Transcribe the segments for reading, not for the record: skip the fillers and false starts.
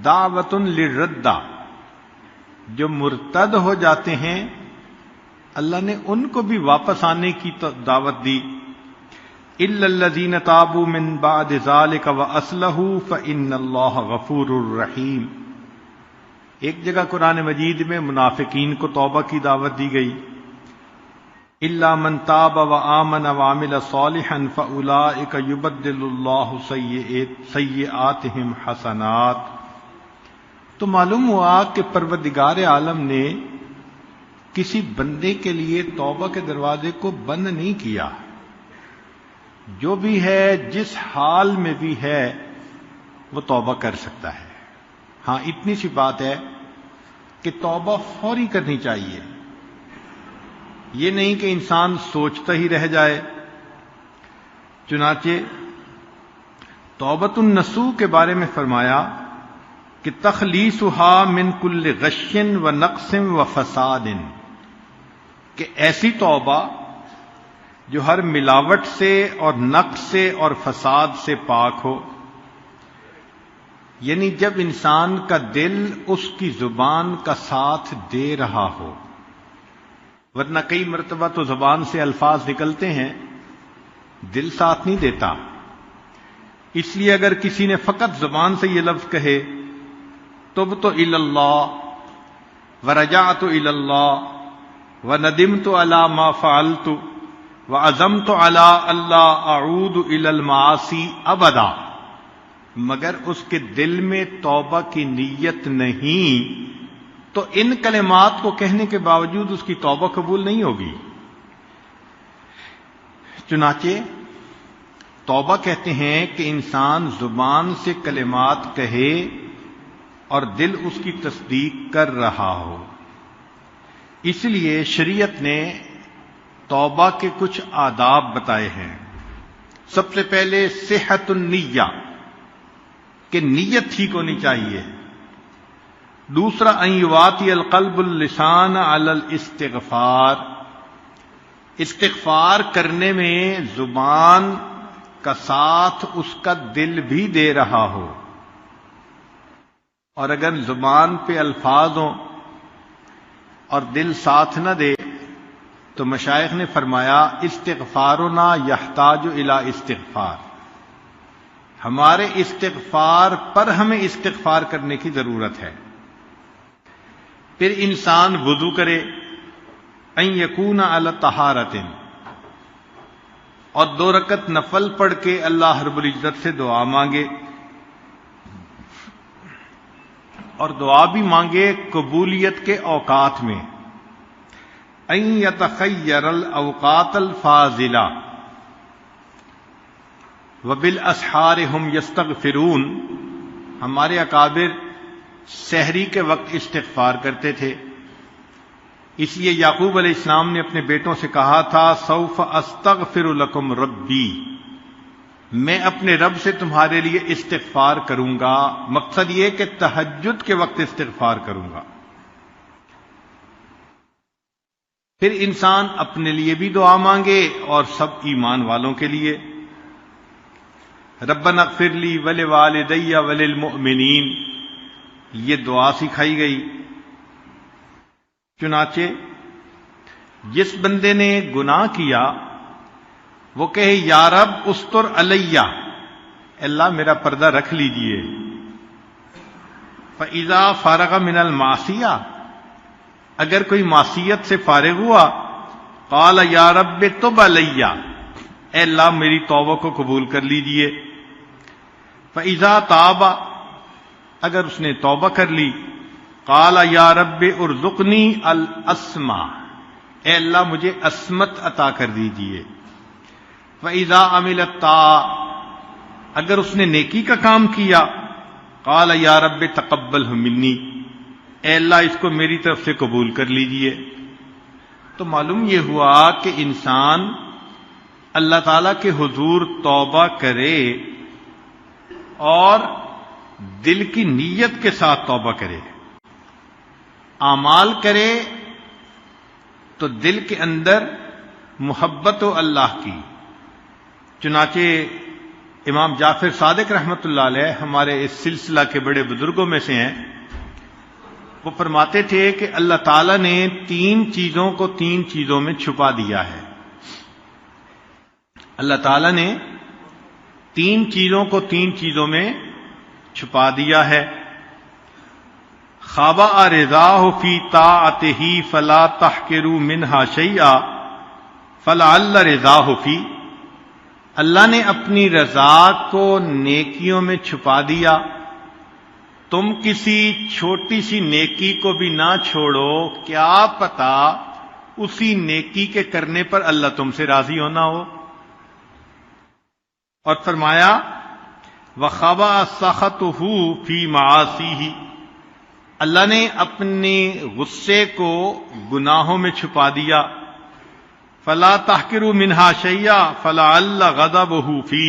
دعوت للردہ، جو مرتد ہو جاتے ہیں اللہ نے ان کو بھی واپس آنے کی دعوت دی. الا الذین تابوا من بعد ذلک واصلحوا فان اللہ غفور الرحیم. ایک جگہ قرآن مجید میں منافقین کو توبہ کی دعوت دی گئی. الا من تاب وآمن وعمل صالحا فاولئک یبدل اللہ سیئاتہم حسنات. تو معلوم ہوا کہ پروردگار عالم نے کسی بندے کے لیے توبہ کے دروازے کو بند نہیں کیا. جو بھی ہے جس حال میں بھی ہے وہ توبہ کر سکتا ہے. ہاں اتنی سی بات ہے کہ توبہ فوری کرنی چاہیے، یہ نہیں کہ انسان سوچتا ہی رہ جائے. چنانچہ توبۃ النصوح کے بارے میں فرمایا کہ تخلیصها من کل غش و نقص و فساد، کہ ایسی توبہ جو ہر ملاوٹ سے اور نقص سے اور فساد سے پاک ہو. یعنی جب انسان کا دل اس کی زبان کا ساتھ دے رہا ہو، ورنہ کئی مرتبہ تو زبان سے الفاظ نکلتے ہیں دل ساتھ نہیں دیتا. اس لیے اگر کسی نے فقط زبان سے یہ لفظ کہے تبت الی اللہ ورجعت الی اللہ وندمت علی ما فعلت وعزمت علی اللہ اعود الی المعاصی ابدا، مگر اس کے دل میں توبہ کی نیت نہیں تو ان کلمات کو کہنے کے باوجود اس کی توبہ قبول نہیں ہوگی. چنانچہ توبہ کہتے ہیں کہ انسان زبان سے کلمات کہے اور دل اس کی تصدیق کر رہا ہو. اس لیے شریعت نے توبہ کے کچھ آداب بتائے ہیں. سب سے پہلے صحت النیہ، کہ نیت ٹھیک ہونی چاہیے. دوسرا ان یواتی القلب اللسان علی الاستغفار، استغفار کرنے میں زبان کا ساتھ اس کا دل بھی دے رہا ہو. اور اگر زبان پہ الفاظ ہوں اور دل ساتھ نہ دے تو مشائخ نے فرمایا استغفارنا یحتاج الی استغفار، ہمارے استغفار پر ہمیں استغفار کرنے کی ضرورت ہے. پھر انسان وضو کرے، ان یکون علی طہارۃ، اور 2 رکعت نفل پڑھ کے اللہ رب العزت سے دعا مانگے، اور دعا بھی مانگے قبولیت کے اوقات میں. ان یتخیر الاوقات الفاضلہ وبالاسحار هم یستغفرون. ہمارے اکابر سحری کے وقت استغفار کرتے تھے. اس لیے یعقوب علیہ السلام نے اپنے بیٹوں سے کہا تھا سوف استغفر لکم ربی، میں اپنے رب سے تمہارے لیے استغفار کروں گا. مقصد یہ کہ تہجد کے وقت استغفار کروں گا. پھر انسان اپنے لیے بھی دعا مانگے اور سب ایمان والوں کے لیے. ربنا اغفر لی ولوالدی وللمؤمنین، یہ دعا سکھائی گئی. چنانچہ جس بندے نے گناہ کیا وہ کہے یا رب استر علیہ، اللہ میرا پردہ رکھ لیجئے. فَإِذَا فَارَغَ مِنَ الْمَعْصِيَةِ، اگر کوئی معصیت سے فارغ ہوا قال یا رب تب علیہ، اے اللہ میری توبہ کو قبول کر لیجئے. فَإِذَا تَابَ، اگر اس نے توبہ کر لی قال یا رب ارزقنی الاسمع، اے اللہ مجھے عصمت عطا کر دیجئے. فَإِذَا عَمِلَ الطَّاعَةَ، اگر اس نے نیکی کا کام کیا قال یا رب تقبلہ منی، اے اللہ اس کو میری طرف سے قبول کر لیجئے. تو معلوم یہ ہوا کہ انسان اللہ تعالیٰ کے حضور توبہ کرے اور دل کی نیت کے ساتھ توبہ کرے. اعمال کرے تو دل کے اندر محبت و اللہ کی. چنانچہ امام جعفر صادق رحمۃ اللہ علیہ ہمارے اس سلسلہ کے بڑے بزرگوں میں سے ہیں. وہ فرماتے تھے کہ اللہ تعالیٰ نے 3 چیزوں کو 3 چیزوں میں چھپا دیا ہے. اللہ تعالیٰ نے 3 چیزوں کو 3 چیزوں میں چھپا دیا ہے. خواب رضاہ فی طاعتہ فلا تحقروا منہا شیئا فلعل رضاہ فی. اللہ نے اپنی رضا کو نیکیوں میں چھپا دیا. تم کسی چھوٹی سی نیکی کو بھی نہ چھوڑو، کیا پتا اسی نیکی کے کرنے پر اللہ تم سے راضی ہونا ہو. اور فرمایا وَخَبَأَ سَخَطُهُ فِي مَعَاصِيهِ. اللہ نے اپنے غصے کو گناہوں میں چھپا دیا. فَلَا تَحْقِرُوا مِنْهَا شَيْئًا فَلَعَلَّ غَضَبُهُ فِي.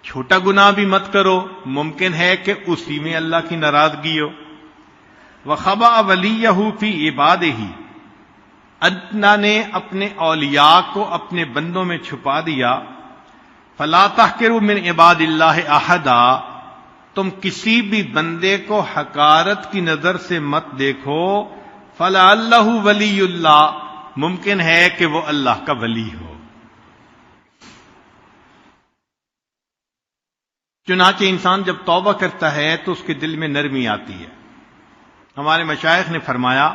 چھوٹا گناہ بھی مت کرو، ممکن ہے کہ اسی میں اللہ کی ناراضگی ہو. وَخَبَأَ وَلِيَّهُ فِي عِبَادِهِ. اللہ نے اپنے اولیاء کو اپنے بندوں میں چھپا دیا. فَلَا تَحْقِرُوا مِنْ عِبَادِ اللَّهِ أَحَدًا. تم کسی بھی بندے کو حقارت کی نظر سے مت دیکھو. فَلَعَلَّهُ وَلِيُّ اللَّهِ. ممکن ہے کہ وہ اللہ کا ولی ہو. چنانچہ انسان جب توبہ کرتا ہے تو اس کے دل میں نرمی آتی ہے. ہمارے مشائخ نے فرمایا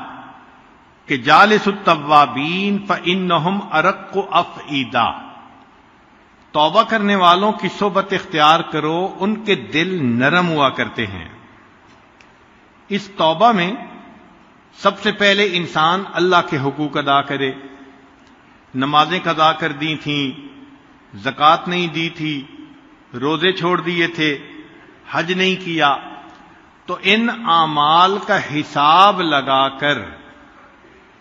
کہ جالس التوابین فإنہم ارق افئدہ. توبہ کرنے والوں کی صحبت اختیار کرو، ان کے دل نرم ہوا کرتے ہیں. اس توبہ میں سب سے پہلے انسان اللہ کے حقوق ادا کرے. نمازیں قضا کر دی تھیں، زکوٰۃ نہیں دی تھی، روزے چھوڑ دیے تھے، حج نہیں کیا، تو ان اعمال کا حساب لگا کر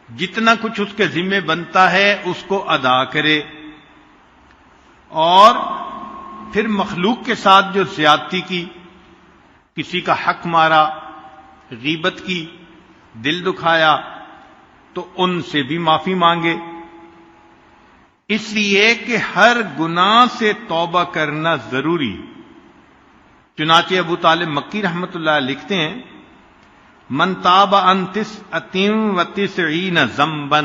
جتنا کچھ اس کے ذمہ بنتا ہے اس کو ادا کرے. اور پھر مخلوق کے ساتھ جو زیادتی کی، کسی کا حق مارا، غیبت کی، دل دکھایا، تو ان سے بھی معافی مانگے. اس لیے کہ ہر گناہ سے توبہ کرنا ضروری. چنانچہ ابو طالب مکی رحمۃ اللہ لکھتے ہیں من تاب عن 99 ذنبا.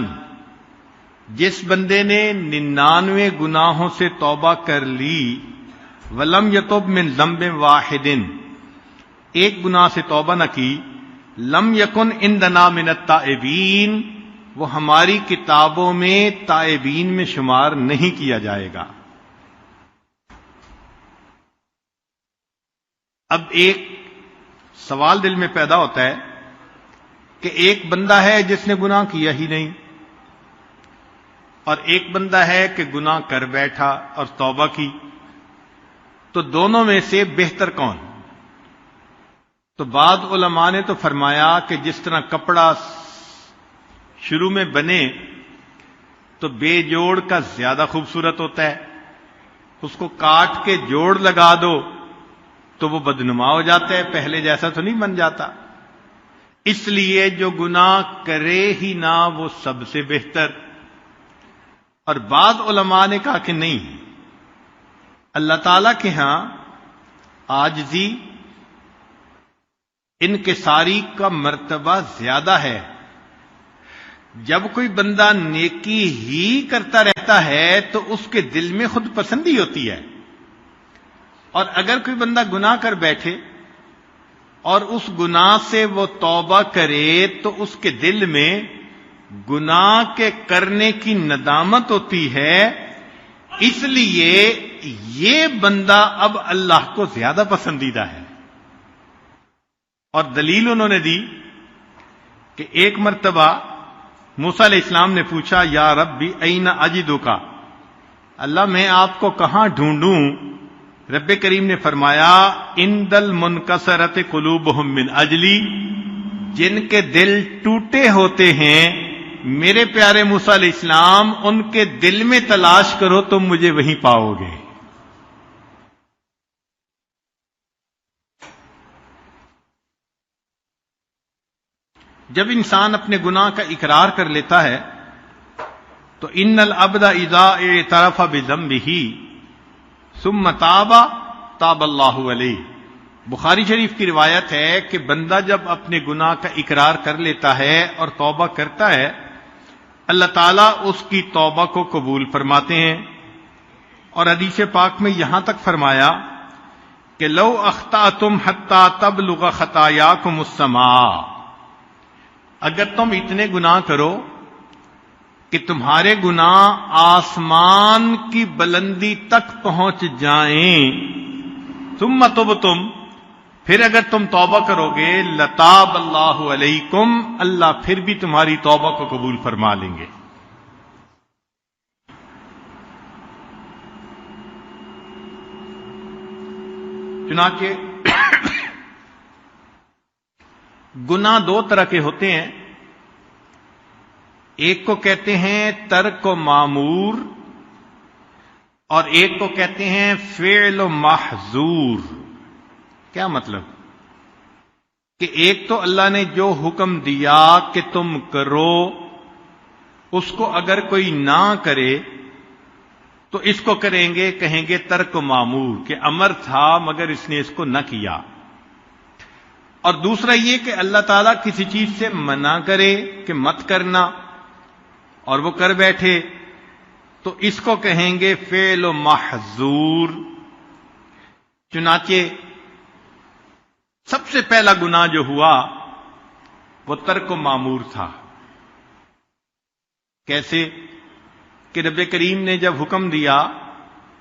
جس بندے نے 99 گناہوں سے توبہ کر لی، ولم یتب من ذنب واحد، ایک گناہ سے توبہ نہ کی، لم یکن عندنا من التائبین، وہ ہماری کتابوں میں تائبین میں شمار نہیں کیا جائے گا. اب ایک سوال دل میں پیدا ہوتا ہے کہ ایک بندہ ہے جس نے گناہ کیا ہی نہیں، اور ایک بندہ ہے کہ گناہ کر بیٹھا اور توبہ کی، تو دونوں میں سے بہتر کون؟ تو بعض علماء نے تو فرمایا کہ جس طرح کپڑا شروع میں بنے تو بے جوڑ کا زیادہ خوبصورت ہوتا ہے، اس کو کاٹ کے جوڑ لگا دو تو وہ بدنما ہو جاتا ہے، پہلے جیسا تو نہیں بن جاتا. اس لیے جو گناہ کرے ہی نہ وہ سب سے بہتر. اور بعض علماء نے کہا کہ نہیں، اللہ تعالی کے ہاں عاجزی، انکساری کا مرتبہ زیادہ ہے. جب کوئی بندہ نیکی ہی کرتا رہتا ہے تو اس کے دل میں خود پسندی ہوتی ہے، اور اگر کوئی بندہ گناہ کر بیٹھے اور اس گناہ سے وہ توبہ کرے تو اس کے دل میں گناہ کے کرنے کی ندامت ہوتی ہے. اس لیے یہ بندہ اب اللہ کو زیادہ پسندیدہ ہے. اور دلیل انہوں نے دی کہ ایک مرتبہ موسیٰ علیہ السلام نے پوچھا یا ربی این اجدک، اللہ میں آپ کو کہاں ڈھونڈوں؟ رب کریم نے فرمایا عند المنکسرۃ قلوبہم من اجلی، جن کے دل ٹوٹے ہوتے ہیں میرے پیارے موسیٰ علیہ السلام ان کے دل میں تلاش کرو تم مجھے وہیں پاؤ گے. جب انسان اپنے گناہ کا اقرار کر لیتا ہے تو ان العبد اذا اعترف بذنبہ ثم تاب تاب اللہ علیہ. بخاری شریف کی روایت ہے کہ بندہ جب اپنے گناہ کا اقرار کر لیتا ہے اور توبہ کرتا ہے، اللہ تعالیٰ اس کی توبہ کو قبول فرماتے ہیں. اور حدیث پاک میں یہاں تک فرمایا کہ لو اخطأتم حتی تبلغ خطایاکم السماء، اگر تم اتنے گناہ کرو کہ تمہارے گناہ آسمان کی بلندی تک پہنچ جائیں، ثم تبتم، پھر اگر تم توبہ کرو گے، لتاب اللہ علیکم، اللہ پھر بھی تمہاری توبہ کو قبول فرما لیں گے. چنانچہ گناہ دو طرح کے ہوتے ہیں. ایک کو کہتے ہیں ترک و معمور، اور ایک کو کہتے ہیں فعل و محظور. کیا مطلب؟ کہ ایک تو اللہ نے جو حکم دیا کہ تم کرو، اس کو اگر کوئی نہ کرے تو اس کو کریں گے، کہیں گے ترک و معمور، کہ امر تھا مگر اس نے اس کو نہ کیا. اور دوسرا یہ کہ اللہ تعالیٰ کسی چیز سے منع کرے کہ مت کرنا اور وہ کر بیٹھے، تو اس کو کہیں گے فعل و محظور. چنانچہ سب سے پہلا گناہ جو ہوا وہ ترک و معمور تھا. کیسے؟ کہ رب کریم نے جب حکم دیا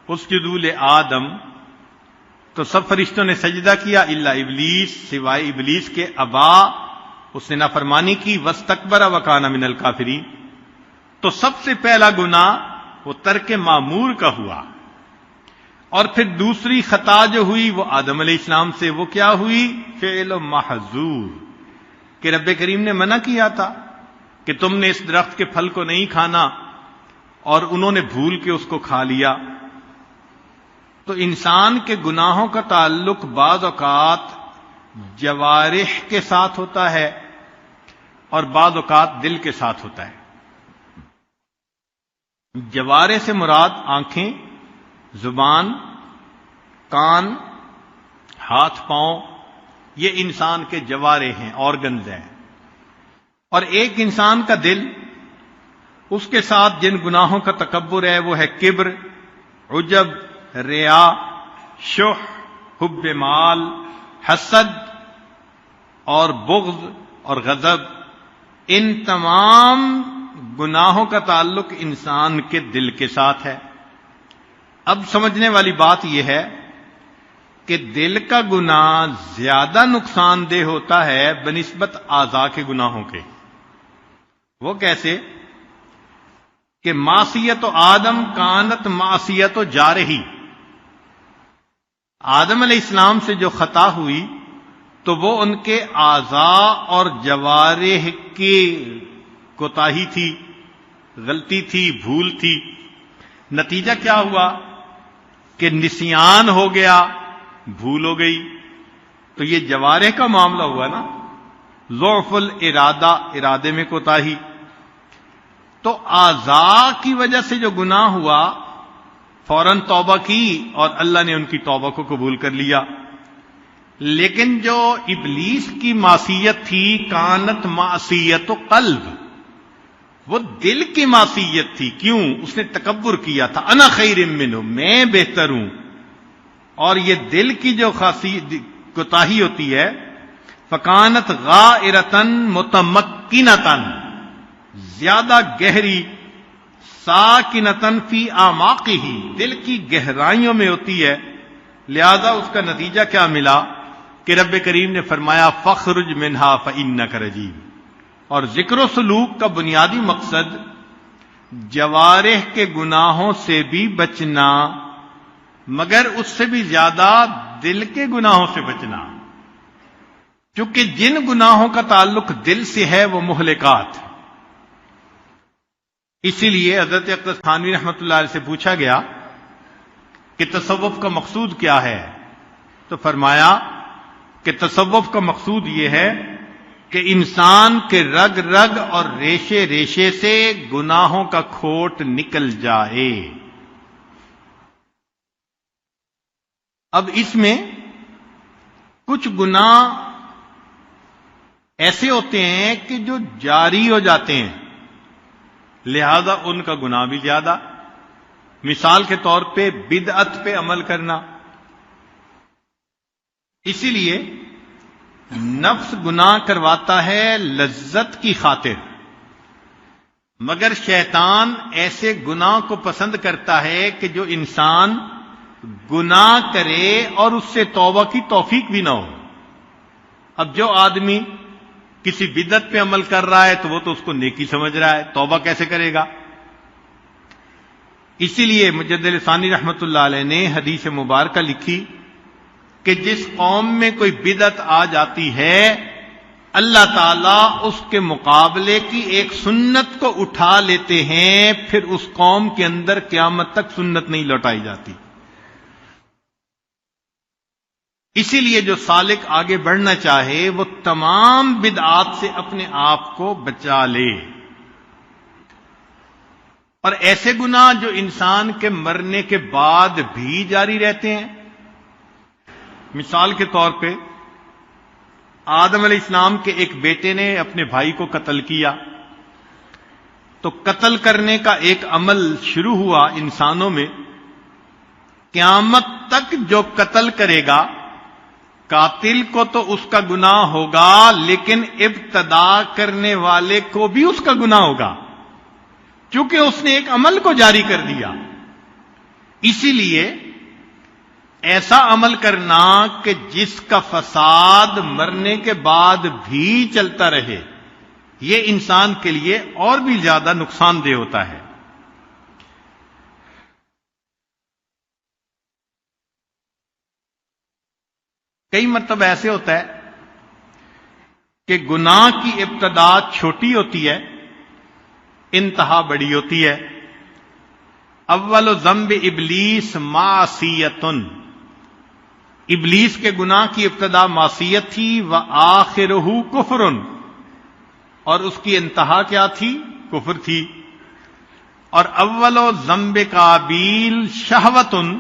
اسجدوا لآدم، تو سب فرشتوں نے سجدہ کیا الا ابلیس، سوائے ابلیس کے. ابا، اس نے نافرمانی کی، واستکبر وکان من الکافرین. تو سب سے پہلا گناہ وہ ترک معمور کا ہوا. اور پھر دوسری خطا جو ہوئی وہ آدم علیہ السلام سے، وہ کیا ہوئی؟ فعل و محظور. کہ رب کریم نے منع کیا تھا کہ تم نے اس درخت کے پھل کو نہیں کھانا، اور انہوں نے بھول کے اس کو کھا لیا. تو انسان کے گناہوں کا تعلق بعض اوقات جوارح کے ساتھ ہوتا ہے اور بعض اوقات دل کے ساتھ ہوتا ہے. جوارح سے مراد آنکھیں، زبان، کان، ہاتھ پاؤں، یہ انسان کے جوارح ہیں، آرگنز ہیں. اور ایک انسان کا دل، اس کے ساتھ جن گناہوں کا تکبر ہے وہ ہے کبر، عجب، ریا، شح، حب مال، حسد اور بغض اور غضب. ان تمام گناہوں کا تعلق انسان کے دل کے ساتھ ہے. اب سمجھنے والی بات یہ ہے کہ دل کا گناہ زیادہ نقصان دہ ہوتا ہے بنسبت اعضاء کے گناہوں کے. وہ کیسے؟ کہ معصیت و آدم کانت معصیت و جارحی. آدم علیہ السلام سے جو خطا ہوئی تو وہ ان کے اعضاء اور جوارح کی کوتاہی تھی، غلطی تھی، بھول تھی. نتیجہ کیا ہوا؟ کہ نسیان ہو گیا، بھول ہو گئی. تو یہ جوارح کا معاملہ ہوا نا، ضعف الارادہ، ارادے میں کوتاہی. تو اعضاء کی وجہ سے جو گناہ ہوا فوراً توبہ کی اور اللہ نے ان کی توبہ کو قبول کر لیا. لیکن جو ابلیس کی معصیت تھی، کانت معصیت و قلب، وہ دل کی معصیت تھی. کیوں؟ اس نے تکبر کیا تھا، انا خیر منہ، میں بہتر ہوں. اور یہ دل کی جو کوتاہی ہوتی ہے، فکانت غائرتن متمکنتن، زیادہ گہری، ساکنتن فی اعماقہ، دل کی گہرائیوں میں ہوتی ہے. لہذا اس کا نتیجہ کیا ملا کہ رب کریم نے فرمایا فخرج منہا فانک رجیم. اور ذکر و سلوک کا بنیادی مقصد جوارح کے گناہوں سے بھی بچنا، مگر اس سے بھی زیادہ دل کے گناہوں سے بچنا، کیونکہ جن گناہوں کا تعلق دل سے ہے وہ مہلکات. اسی لیے حضرت اقدس تھانوی رحمۃ اللہ علیہ سے پوچھا گیا کہ تصوف کا مقصود کیا ہے، تو فرمایا کہ تصوف کا مقصود یہ ہے کہ انسان کے رگ رگ اور ریشے ریشے سے گناہوں کا کھوٹ نکل جائے. اب اس میں کچھ گناہ ایسے ہوتے ہیں کہ جو جاری ہو جاتے ہیں، لہذا ان کا گناہ بھی زیادہ. مثال کے طور پہ بدعت پہ عمل کرنا. اسی لیے نفس گناہ کرواتا ہے لذت کی خاطر، مگر شیطان ایسے گناہ کو پسند کرتا ہے کہ جو انسان گناہ کرے اور اس سے توبہ کی توفیق بھی نہ ہو. اب جو آدمی کسی بدعت پہ عمل کر رہا ہے تو وہ تو اس کو نیکی سمجھ رہا ہے، توبہ کیسے کرے گا؟ اسی لیے مجدد ثانی رحمۃ اللہ علیہ نے حدیث مبارکہ لکھی کہ جس قوم میں کوئی بدعت آ جاتی ہے، اللہ تعالیٰ اس کے مقابلے کی ایک سنت کو اٹھا لیتے ہیں، پھر اس قوم کے اندر قیامت تک سنت نہیں لوٹائی جاتی. اسی لیے جو سالک آگے بڑھنا چاہے وہ تمام بدعات سے اپنے آپ کو بچا لے. اور ایسے گناہ جو انسان کے مرنے کے بعد بھی جاری رہتے ہیں، مثال کے طور پہ آدم علیہ السلام کے ایک بیٹے نے اپنے بھائی کو قتل کیا، تو قتل کرنے کا ایک عمل شروع ہوا انسانوں میں. قیامت تک جو قتل کرے گا، قاتل کو تو اس کا گناہ ہوگا، لیکن ابتدا کرنے والے کو بھی اس کا گناہ ہوگا، چونکہ اس نے ایک عمل کو جاری کر دیا. اسی لیے ایسا عمل کرنا کہ جس کا فساد مرنے کے بعد بھی چلتا رہے، یہ انسان کے لیے اور بھی زیادہ نقصان دہ ہوتا ہے. کئی مرتبہ ایسے ہوتا ہے کہ گناہ کی ابتدا چھوٹی ہوتی ہے، انتہا بڑی ہوتی ہے. اول ذنب ابلیس معصیتن، ابلیس کے گناہ کی ابتدا معصیت تھی، وآخرہ کفر، اور اس کی انتہا کیا تھی؟ کفر تھی. اور اول ذنب قابیل شہوتن،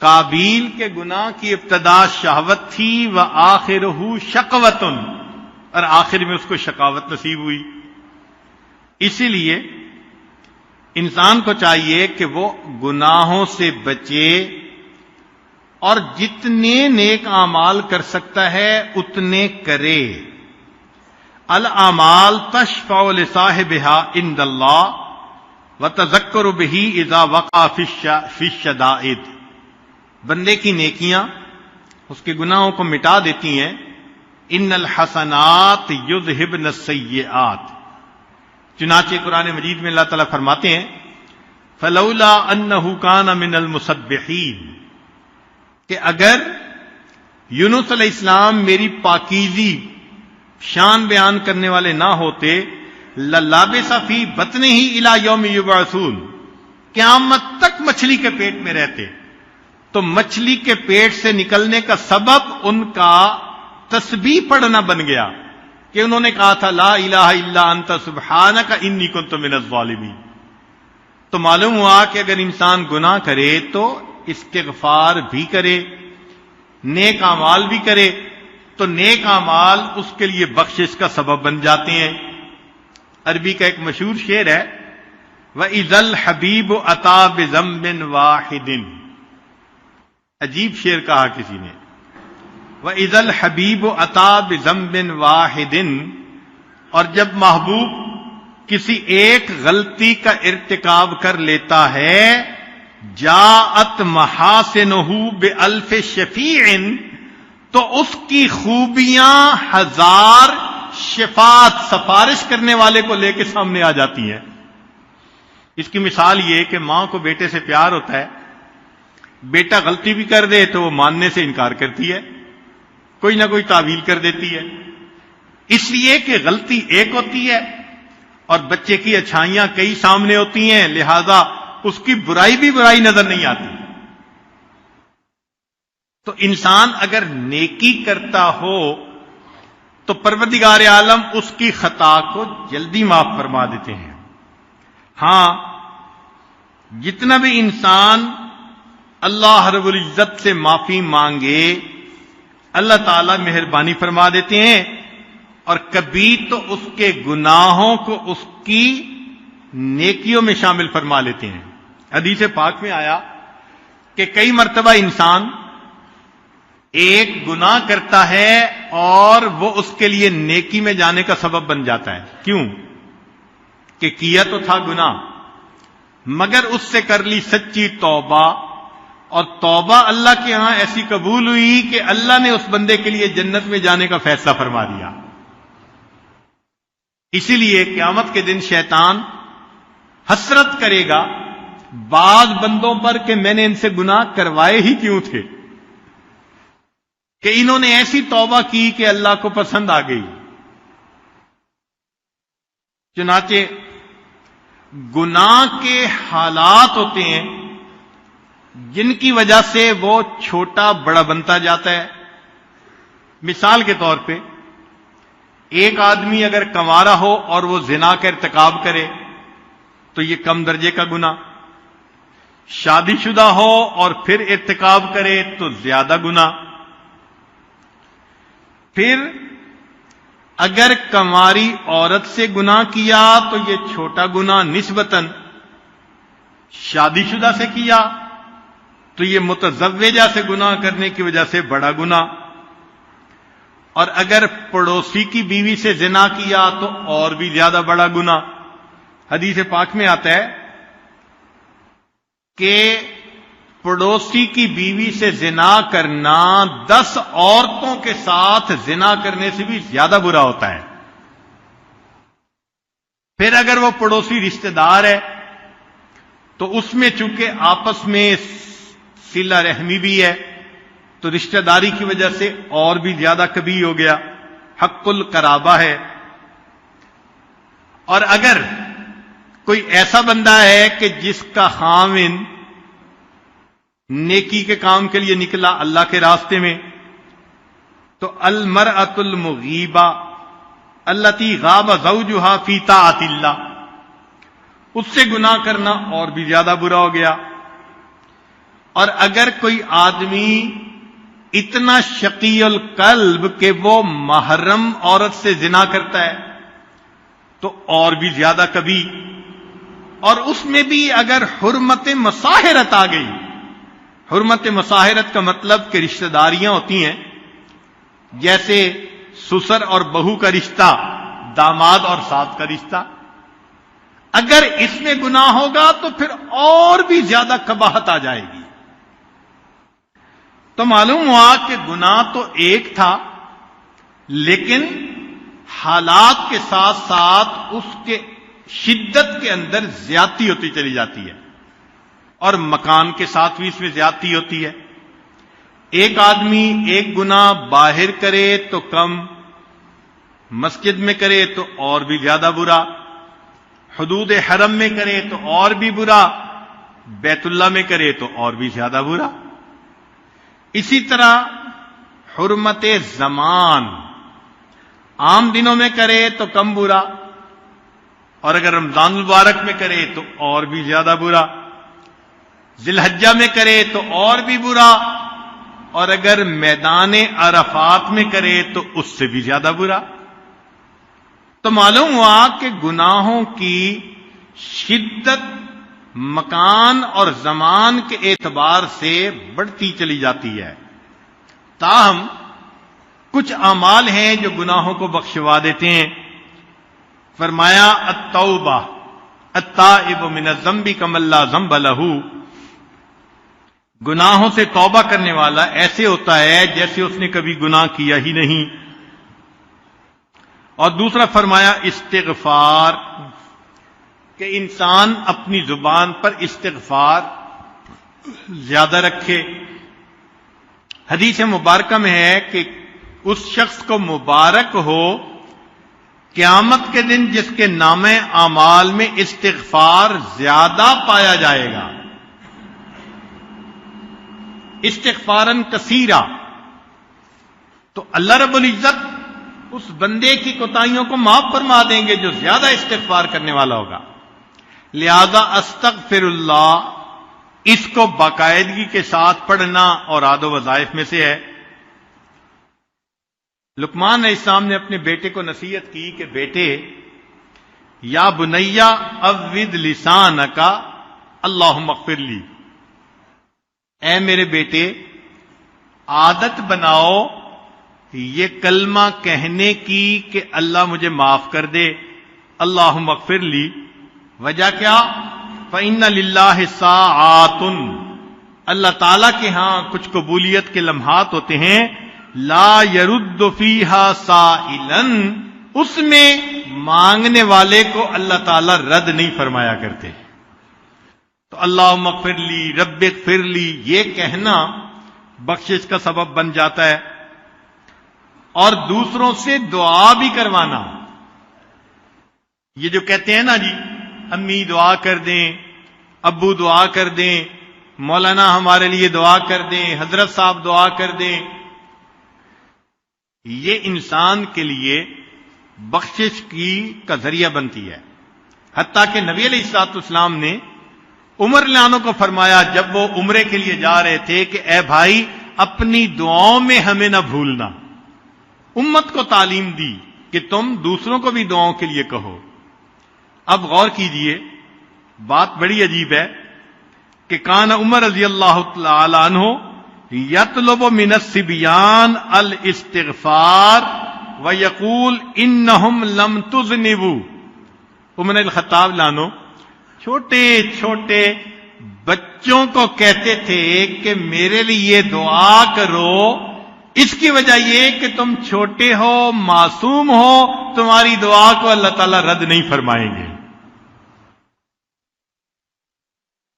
قابیل کے گناہ کی ابتدا شہوت تھی، وآخرہ شقوتن، اور آخر میں اس کو شقاوت نصیب ہوئی. اسی لیے انسان کو چاہیے کہ وہ گناہوں سے بچے اور جتنے نیک اعمال کر سکتا ہے اتنے کرے. الاعمال تشفع لصاحبها عند اللہ وتذکر به اذا وقع فی الشدائد. بندے کی نیکیاں اس کے گناہوں کو مٹا دیتی ہیں. ان الحسنات یذہبن السیئات. چنانچہ قرآن مجید میں اللہ تعالیٰ فرماتے ہیں فلولا انہ کان من المسبحین، کہ اگر یونس علیہ السلام میری پاکیزی شان بیان کرنے والے نہ ہوتے، للابث فی بطنہ الی یوم یبعثون، قیامت تک مچھلی کے پیٹ میں رہتے. تو مچھلی کے پیٹ سے نکلنے کا سبب ان کا تسبیح پڑھنا بن گیا کہ انہوں نے کہا تھا لا الہ الا انت سبحانک انی کنت من الظالمین. تو معلوم ہوا کہ اگر انسان گناہ کرے تو استغفار بھی کرے، نیک اعمال بھی کرے، تو نیک اعمال اس کے لیے بخشش کا سبب بن جاتے ہیں. عربی کا ایک مشہور شعر ہے وَإِذَا الْحَبِيبُ أَتَى بِذَنبٍ وَاحِدٍ. عجیب شعر کہا کسی نے، وَإِذَا الْحَبِيبُ أَتَى بِذَنبٍ وَاحِدٍ. اور جب محبوب کسی ایک غلطی کا ارتکاب کر لیتا ہے، جاءت محاسنہ بألف شفیع، تو اس کی خوبیاں ہزار شفاعت سفارش کرنے والے کو لے کے سامنے آ جاتی ہیں. اس کی مثال یہ کہ ماں کو بیٹے سے پیار ہوتا ہے، بیٹا غلطی بھی کر دے تو وہ ماننے سے انکار کرتی ہے، کوئی نہ کوئی تعویل کر دیتی ہے، اس لیے کہ غلطی ایک ہوتی ہے اور بچے کی اچھائیاں کئی سامنے ہوتی ہیں، لہذا اس کی برائی بھی برائی نظر نہیں آتی. تو انسان اگر نیکی کرتا ہو تو پروردگار عالم اس کی خطا کو جلدی معاف فرما دیتے ہیں. ہاں، جتنا بھی انسان اللہ رب العزت سے معافی مانگے، اللہ تعالیٰ مہربانی فرما دیتے ہیں، اور کبھی تو اس کے گناہوں کو اس کی نیکیوں میں شامل فرما لیتے ہیں۔ حدیث پاک میں آیا کہ کئی مرتبہ انسان ایک گناہ کرتا ہے اور وہ اس کے لیے نیکی میں جانے کا سبب بن جاتا ہے۔ کیوں؟ کہ کیا تو تھا گناہ، مگر اس سے کر لی سچی توبہ، اور توبہ اللہ کے ہاں ایسی قبول ہوئی کہ اللہ نے اس بندے کے لیے جنت میں جانے کا فیصلہ فرما دیا۔ اسی لیے قیامت کے دن شیطان حسرت کرے گا بعض بندوں پر کہ میں نے ان سے گناہ کروائے ہی کیوں تھے، کہ انہوں نے ایسی توبہ کی کہ اللہ کو پسند آ گئی۔ چنانچہ گناہ کے حالات ہوتے ہیں جن کی وجہ سے وہ چھوٹا بڑا بنتا جاتا ہے۔ مثال کے طور پہ ایک آدمی اگر کنوارا ہو اور وہ زنا کا ارتکاب کرے تو یہ کم درجے کا گناہ، شادی شدہ ہو اور پھر ارتکاب کرے تو زیادہ گناہ، پھر اگر کنواری عورت سے گناہ کیا تو یہ چھوٹا گناہ نسبتاً، شادی شدہ سے کیا تو یہ متزوجہ سے گناہ کرنے کی وجہ سے بڑا گناہ، اور اگر پڑوسی کی بیوی سے زنا کیا تو اور بھی زیادہ بڑا گناہ۔ حدیث پاک میں آتا ہے کہ پڑوسی کی بیوی سے زنا کرنا 10 عورتوں کے ساتھ زنا کرنے سے بھی زیادہ برا ہوتا ہے۔ پھر اگر وہ پڑوسی رشتہ دار ہے تو اس میں چونکہ آپس میں صلہ رحمی بھی ہے تو رشتہ داری کی وجہ سے اور بھی زیادہ کبھی ہو گیا، حق القرابہ ہے۔ اور اگر کوئی ایسا بندہ ہے کہ جس کا خاوند نیکی کے کام کے لیے نکلا اللہ کے راستے میں، تو المرأۃ المغیبہ التی غاب زوجہا فی طاعت اللہ، اس سے گناہ کرنا اور بھی زیادہ برا ہو گیا۔ اور اگر کوئی آدمی اتنا شقی القلب کہ وہ محرم عورت سے زنا کرتا ہے تو اور بھی زیادہ کبھی، اور اس میں بھی اگر حرمت مصاہرت آ گئی۔ حرمت مصاہرت کا مطلب کہ رشتہ داریاں ہوتی ہیں، جیسے سسر اور بہو کا رشتہ، داماد اور ساس کا رشتہ، اگر اس میں گناہ ہوگا تو پھر اور بھی زیادہ قباحت آ جائے گی۔ تو معلوم ہوا کہ گناہ تو ایک تھا، لیکن حالات کے ساتھ ساتھ اس کے شدت کے اندر زیادتی ہوتی چلی جاتی ہے، اور مکان کے ساتھ بھی اس میں زیادتی ہوتی ہے۔ ایک آدمی ایک گناہ باہر کرے تو کم، مسجد میں کرے تو اور بھی زیادہ برا، حدود حرم میں کرے تو اور بھی برا، بیت اللہ میں کرے تو اور بھی زیادہ برا۔ اسی طرح حرمت زمان، عام دنوں میں کرے تو کم برا، اور اگر رمضان المبارک میں کرے تو اور بھی زیادہ برا، ذی الحجہ میں کرے تو اور بھی برا، اور اگر میدان عرفات میں کرے تو اس سے بھی زیادہ برا۔ تو معلوم ہوا کہ گناہوں کی شدت مکان اور زمان کے اعتبار سے بڑھتی چلی جاتی ہے۔ تاہم کچھ اعمال ہیں جو گناہوں کو بخشوا دیتے ہیں۔ فرمایا التوبہ التائب من الذنب کمن لا ذنب لہ، گناہوں سے توبہ کرنے والا ایسے ہوتا ہے جیسے اس نے کبھی گناہ کیا ہی نہیں۔ اور دوسرا فرمایا استغفار، کہ انسان اپنی زبان پر استغفار زیادہ رکھے۔ حدیث مبارکہ میں ہے کہ اس شخص کو مبارک ہو قیامت کے دن جس کے نامہ اعمال میں استغفار زیادہ پایا جائے گا، استغفاراً کثیرا۔ تو اللہ رب العزت اس بندے کی کوتاہیوں کو معاف فرما دیں گے جو زیادہ استغفار کرنے والا ہوگا۔ لہذا استغفر اللہ اس کو باقاعدگی کے ساتھ پڑھنا اور عاد و وظائف میں سے ہے۔ لقمان علیہ السلام نے اپنے بیٹے کو نصیحت کی کہ بیٹے، یا بنیا عود لسانک اللہم اغفر لی، اے میرے بیٹے عادت بناؤ یہ کلمہ کہنے کی کہ اللہ مجھے معاف کر دے، اللہم اغفر لی۔ وجہ کیا؟ فإن للہ ساعات، اللہ تعالیٰ کے ہاں کچھ قبولیت کے لمحات ہوتے ہیں، لا يرد فیہا سائلا، اس میں مانگنے والے کو اللہ تعالیٰ رد نہیں فرمایا کرتے۔ تو اللہم اغفر لی، رب اغفر لی، یہ کہنا بخشش کا سبب بن جاتا ہے، اور دوسروں سے دعا بھی کروانا۔ یہ جو کہتے ہیں نا جی امی دعا کر دیں، ابو دعا کر دیں، مولانا ہمارے لیے دعا کر دیں، حضرت صاحب دعا کر دیں، یہ انسان کے لیے بخشش کا ذریعہ بنتی ہے۔ حتیٰ کہ نبی علیہ الصلوۃ والسلام نے عمر رضی اللہ عنہ کو فرمایا جب وہ عمرے کے لیے جا رہے تھے کہ اے بھائی اپنی دعاؤں میں ہمیں نہ بھولنا۔ امت کو تعلیم دی کہ تم دوسروں کو بھی دعاؤں کے لیے کہو۔ اب غور کیجئے، بات بڑی عجیب ہے کہ کان عمر رضی اللہ تعالی عنہ یطلب من الصبیان الاستغفار ویقول انہم لم تذنبوا۔ عمر الخطاب لانو چھوٹے چھوٹے بچوں کو کہتے تھے کہ میرے لیے دعا کرو، اس کی وجہ یہ کہ تم چھوٹے ہو، معصوم ہو، تمہاری دعا کو اللہ تعالیٰ رد نہیں فرمائیں گے۔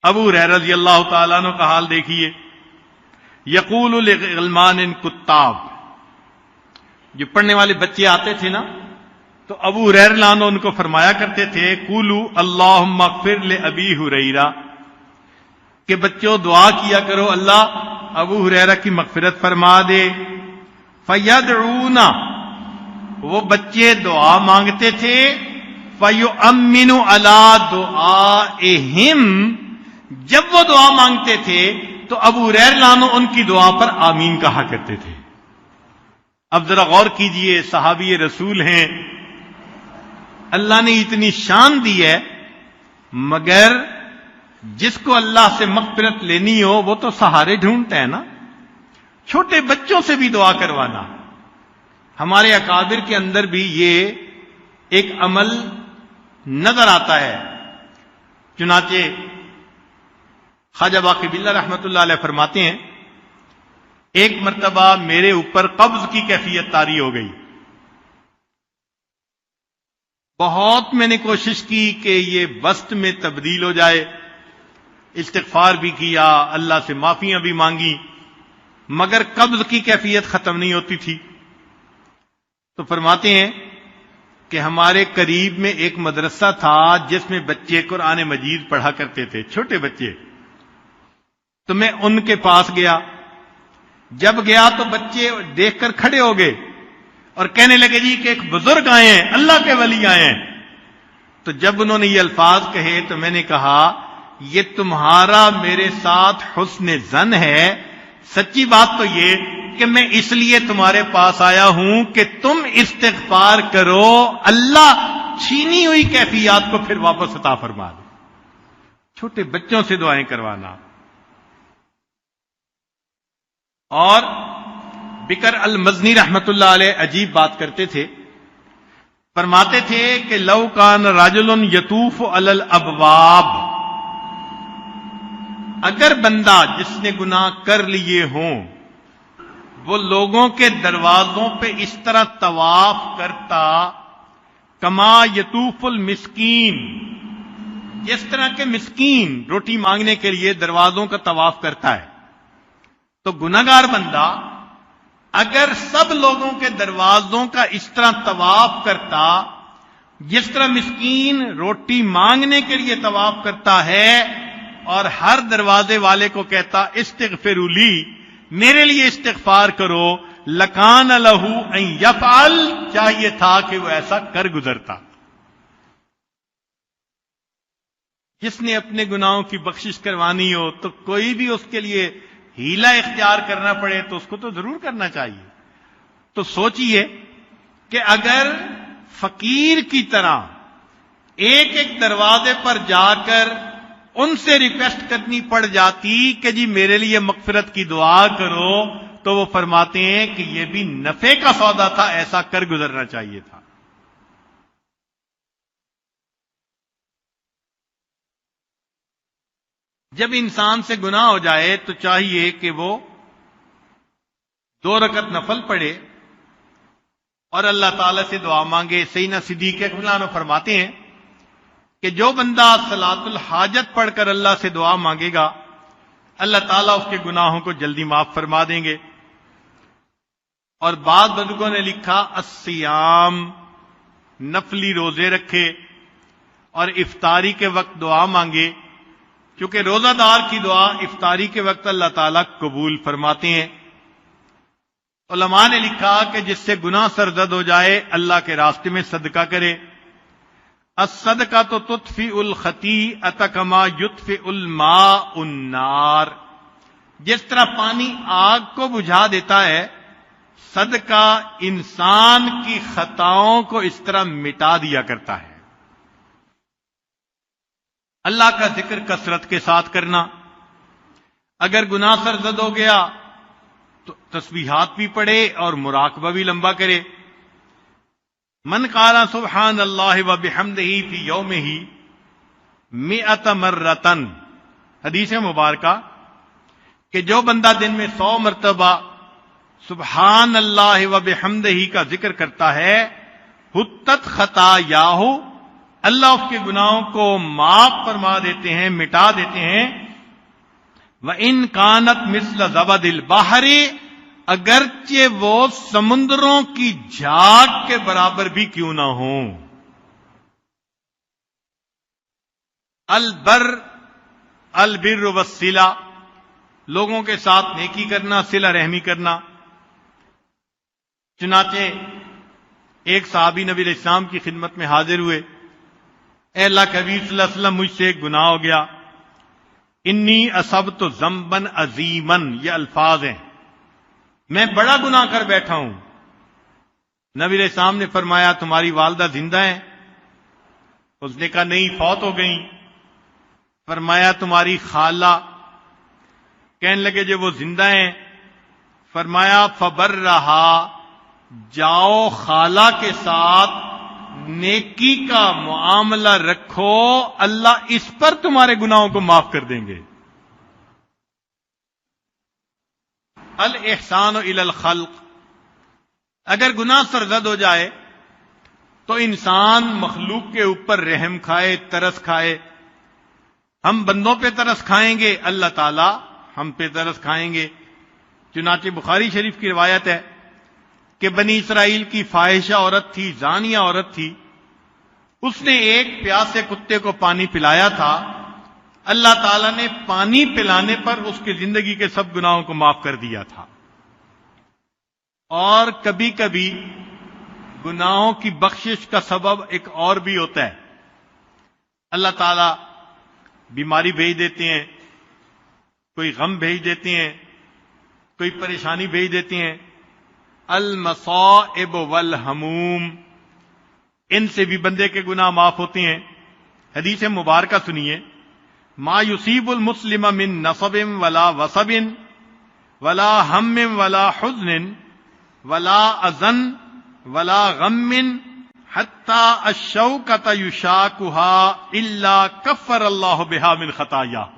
ابو ہریرہ رضی اللہ تعالیٰ عنہ کا حال دیکھیے، یقول لغلمان کتاب، جو پڑھنے والے بچے آتے تھے نا تو ابو ہریرہ لانو ان کو فرمایا کرتے تھے قولوا اللہم اغفر لابی ہریرہ، کہ بچوں دعا کیا کرو اللہ ابو ہریرہ کی مغفرت فرما دے۔ فیدعون، وہ بچے دعا مانگتے تھے، فیؤمن علی دعائہم، جب وہ دعا مانگتے تھے تو ابو ہریرہ لانو ان کی دعا پر آمین کہا کرتے تھے۔ اب ذرا غور کیجئے، صحابی رسول ہیں، اللہ نے اتنی شان دی ہے، مگر جس کو اللہ سے مغفرت لینی ہو وہ تو سہارے ڈھونڈتا ہے نا۔ چھوٹے بچوں سے بھی دعا کروانا، ہمارے اکابر کے اندر بھی یہ ایک عمل نظر آتا ہے۔ چنانچہ خواجہ باقی باللہ رحمت اللہ علیہ فرماتے ہیں ایک مرتبہ میرے اوپر قبض کی کیفیت طاری ہو گئی، بہت میں نے کوشش کی کہ یہ وسط میں تبدیل ہو جائے، استغفار بھی کیا، اللہ سے معافیاں بھی مانگی، مگر قبض کی کیفیت ختم نہیں ہوتی تھی۔ تو فرماتے ہیں کہ ہمارے قریب میں ایک مدرسہ تھا جس میں بچے قرآن مجید پڑھا کرتے تھے، چھوٹے بچے۔ تو میں ان کے پاس گیا، جب گیا تو بچے دیکھ کر کھڑے ہو گئے اور کہنے لگے جی کہ ایک بزرگ آئے ہیں، اللہ کے ولی آئے ہیں۔ تو جب انہوں نے یہ الفاظ کہے تو میں نے کہا یہ تمہارا میرے ساتھ حسن ظن ہے، سچی بات تو یہ کہ میں اس لیے تمہارے پاس آیا ہوں کہ تم استغفار کرو، اللہ چھینی ہوئی کیفیات کو پھر واپس عطا فرما دے۔ چھوٹے بچوں سے دعائیں کروانا۔ اور بکر المزنی رحمت اللہ علیہ عجیب بات کرتے تھے، فرماتے تھے کہ لو کان رجل یطوف علی الابواب، اگر بندہ جس نے گناہ کر لیے ہوں وہ لوگوں کے دروازوں پہ اس طرح طواف کرتا، کما یطوف المسکین، جس طرح کے مسکین روٹی مانگنے کے لیے دروازوں کا طواف کرتا ہے، تو گناہگار بندہ اگر سب لوگوں کے دروازوں کا اس طرح طواف کرتا جس طرح مسکین روٹی مانگنے کے لیے طواف کرتا ہے، اور ہر دروازے والے کو کہتا استغفروا لی، میرے لیے استغفار کرو، لکان لہ ان یفعل، چاہیے تھا کہ وہ ایسا کر گزرتا۔ جس نے اپنے گناہوں کی بخشش کروانی ہو تو کوئی بھی اس کے لیے ہیلا اختیار کرنا پڑے تو اس کو تو ضرور کرنا چاہیے. تو سوچئے کہ اگر فقیر کی طرح ایک ایک دروازے پر جا کر ان سے ریکویسٹ کرنی پڑ جاتی کہ جی میرے لیے مغفرت کی دعا کرو، تو وہ فرماتے ہیں کہ یہ بھی نفع کا سودا تھا، ایسا کر گزرنا چاہیے تھا. جب انسان سے گناہ ہو جائے تو چاہیے کہ وہ 2 رکعت نفل پڑھے اور اللہ تعالی سے دعا مانگے. سیدنا صدیق اکبر عنہ فرماتے ہیں کہ جو بندہ صلاۃ الحاجت پڑھ کر اللہ سے دعا مانگے گا، اللہ تعالیٰ اس کے گناہوں کو جلدی معاف فرما دیں گے. اور بعض بزرگوں نے لکھا الصیام، نفلی روزے رکھے اور افطاری کے وقت دعا مانگے، کیونکہ روزہ دار کی دعا افطاری کے وقت اللہ تعالیٰ قبول فرماتے ہیں. علماء نے لکھا کہ جس سے گناہ سرزد ہو جائے اللہ کے راستے میں صدقہ کرے. الصدقۃ تطفئ الخطیئۃ کما یطفئ الماء النار. جس طرح پانی آگ کو بجھا دیتا ہے، صدقہ انسان کی خطاؤں کو اس طرح مٹا دیا کرتا ہے. اللہ کا ذکر کثرت کے ساتھ کرنا. اگر گناہ سرزد ہو گیا تو تسبیحات بھی پڑھے اور مراقبہ بھی لمبا کرے. من قال سبحان اللہ وبحمدہ فی یومہ 100 مرۃ، حدیث مبارکہ کہ جو بندہ دن میں 100 مرتبہ سبحان اللہ وبحمدہ کا ذکر کرتا ہے، حطت خطایاہ، اللہ اس کے گناہوں کو معاف فرما دیتے ہیں، مٹا دیتے ہیں. وَإِن كَانَتْ مِثْلَ زَبَدِ الْبَحْرِ، اگرچہ وہ سمندروں کی جھاگ کے برابر بھی کیوں نہ ہوں. البر والصلہ، لوگوں کے ساتھ نیکی کرنا، صلہ رحمی کرنا. چنانچہ ایک صحابی نبی علیہ السلام کی خدمت میں حاضر ہوئے. اے اللہ کے حبیب صلی اللہ علیہ وسلم، مجھ سے ایک گناہ ہو گیا. انی اصبت ذنبا عظیما، یہ الفاظ ہیں، میں بڑا گناہ کر بیٹھا ہوں. نبی علیہ السلام نے فرمایا تمہاری والدہ زندہ ہیں؟ اس نے کہا نہیں، فوت ہو گئیں. فرمایا تمہاری خالہ؟ کہنے لگے جو وہ زندہ ہیں. فرمایا فبرہا، جاؤ خالہ کے ساتھ نیکی کا معاملہ رکھو، اللہ اس پر تمہارے گناہوں کو معاف کر دیں گے. الاحسان الی الخلق، اگر گناہ سرزد ہو جائے تو انسان مخلوق کے اوپر رحم کھائے، ترس کھائے. ہم بندوں پہ ترس کھائیں گے، اللہ تعالی ہم پہ ترس کھائیں گے. چنانچہ بخاری شریف کی روایت ہے کہ بنی اسرائیل کی فاحشہ عورت تھی، زانیہ عورت تھی. اس نے ایک پیاسے کتے کو پانی پلایا تھا. اللہ تعالیٰ نے پانی پلانے پر اس کی زندگی کے سب گناہوں کو معاف کر دیا تھا. اور کبھی کبھی گناہوں کی بخشش کا سبب ایک اور بھی ہوتا ہے. اللہ تعالیٰ بیماری بھیج دیتے ہیں، کوئی غم بھیج دیتے ہیں، کوئی پریشانی بھیج دیتے ہیں. المصائب والہموم، ان سے بھی بندے کے گناہ معاف ہوتے ہیں. حدیث مبارکہ سنیے، ما یصیب المسلم من نصب ولا وصب ولا ہم ولا حزن ولا اذن ولا غم حتی الشوکۃ یشاکها الا کفر اللہ بها من خطایاہ.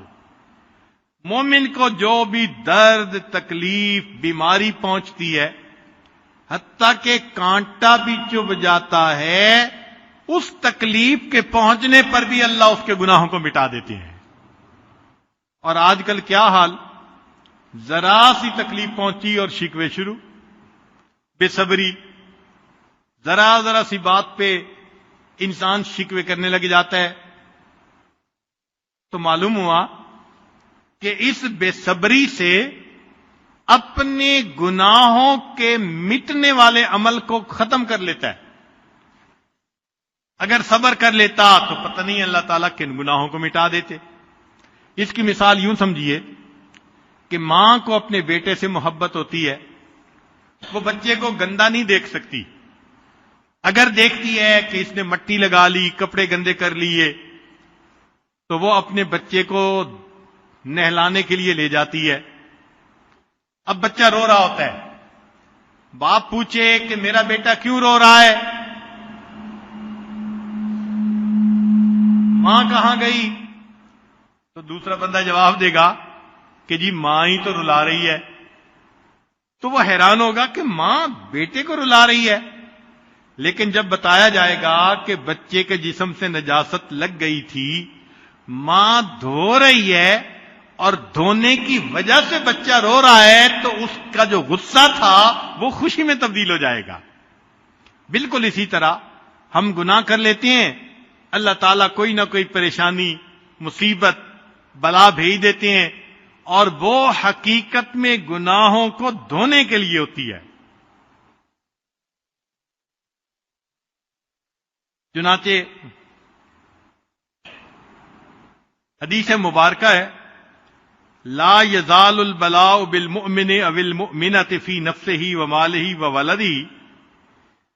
مومن کو جو بھی درد، تکلیف، بیماری پہنچتی ہے، حتیٰ کہ کانٹا بھی چبھ جاتا ہے، اس تکلیف کے پہنچنے پر بھی اللہ اس کے گناہوں کو مٹا دیتے ہیں. اور آج کل کیا حال، ذرا سی تکلیف پہنچی اور شکوے شروع، بے صبری. ذرا سی بات پہ انسان شکوے کرنے لگ جاتا ہے. تو معلوم ہوا کہ اس بے صبری سے اپنے گناہوں کے مٹنے والے عمل کو ختم کر لیتا ہے. اگر صبر کر لیتا تو پتہ نہیں اللہ تعالیٰ کن گناہوں کو مٹا دیتے۔ اس کی مثال یوں سمجھیے کہ ماں کو اپنے بیٹے سے محبت ہوتی ہے، وہ بچے کو گندا نہیں دیکھ سکتی، اگر دیکھتی ہے کہ اس نے مٹی لگا لی، کپڑے گندے کر لیے، تو وہ اپنے بچے کو نہلانے کے لیے لے جاتی ہے۔ اب بچہ رو رہا ہوتا ہے، باپ پوچھے کہ میرا بیٹا کیوں رو رہا ہے، ماں کہاں گئی، تو دوسرا بندہ جواب دے گا کہ جی ماں ہی تو رلا رہی ہے۔ تو وہ حیران ہوگا کہ ماں بیٹے کو رلا رہی ہے، لیکن جب بتایا جائے گا کہ بچے کے جسم سے نجاست لگ گئی تھی، ماں دھو رہی ہے اور دھونے کی وجہ سے بچہ رو رہا ہے، تو اس کا جو غصہ تھا وہ خوشی میں تبدیل ہو جائے گا۔ بالکل اسی طرح ہم گناہ کر لیتے ہیں، اللہ تعالیٰ کوئی نہ کوئی پریشانی، مصیبت، بلا بھیج دیتے ہیں، اور وہ حقیقت میں گناہوں کو دھونے کے لیے ہوتی ہے۔ چنانچہ حدیث مبارکہ ہے، لا یزال البلاء بالمؤمن او المؤمنة فی نفسه وماله وولده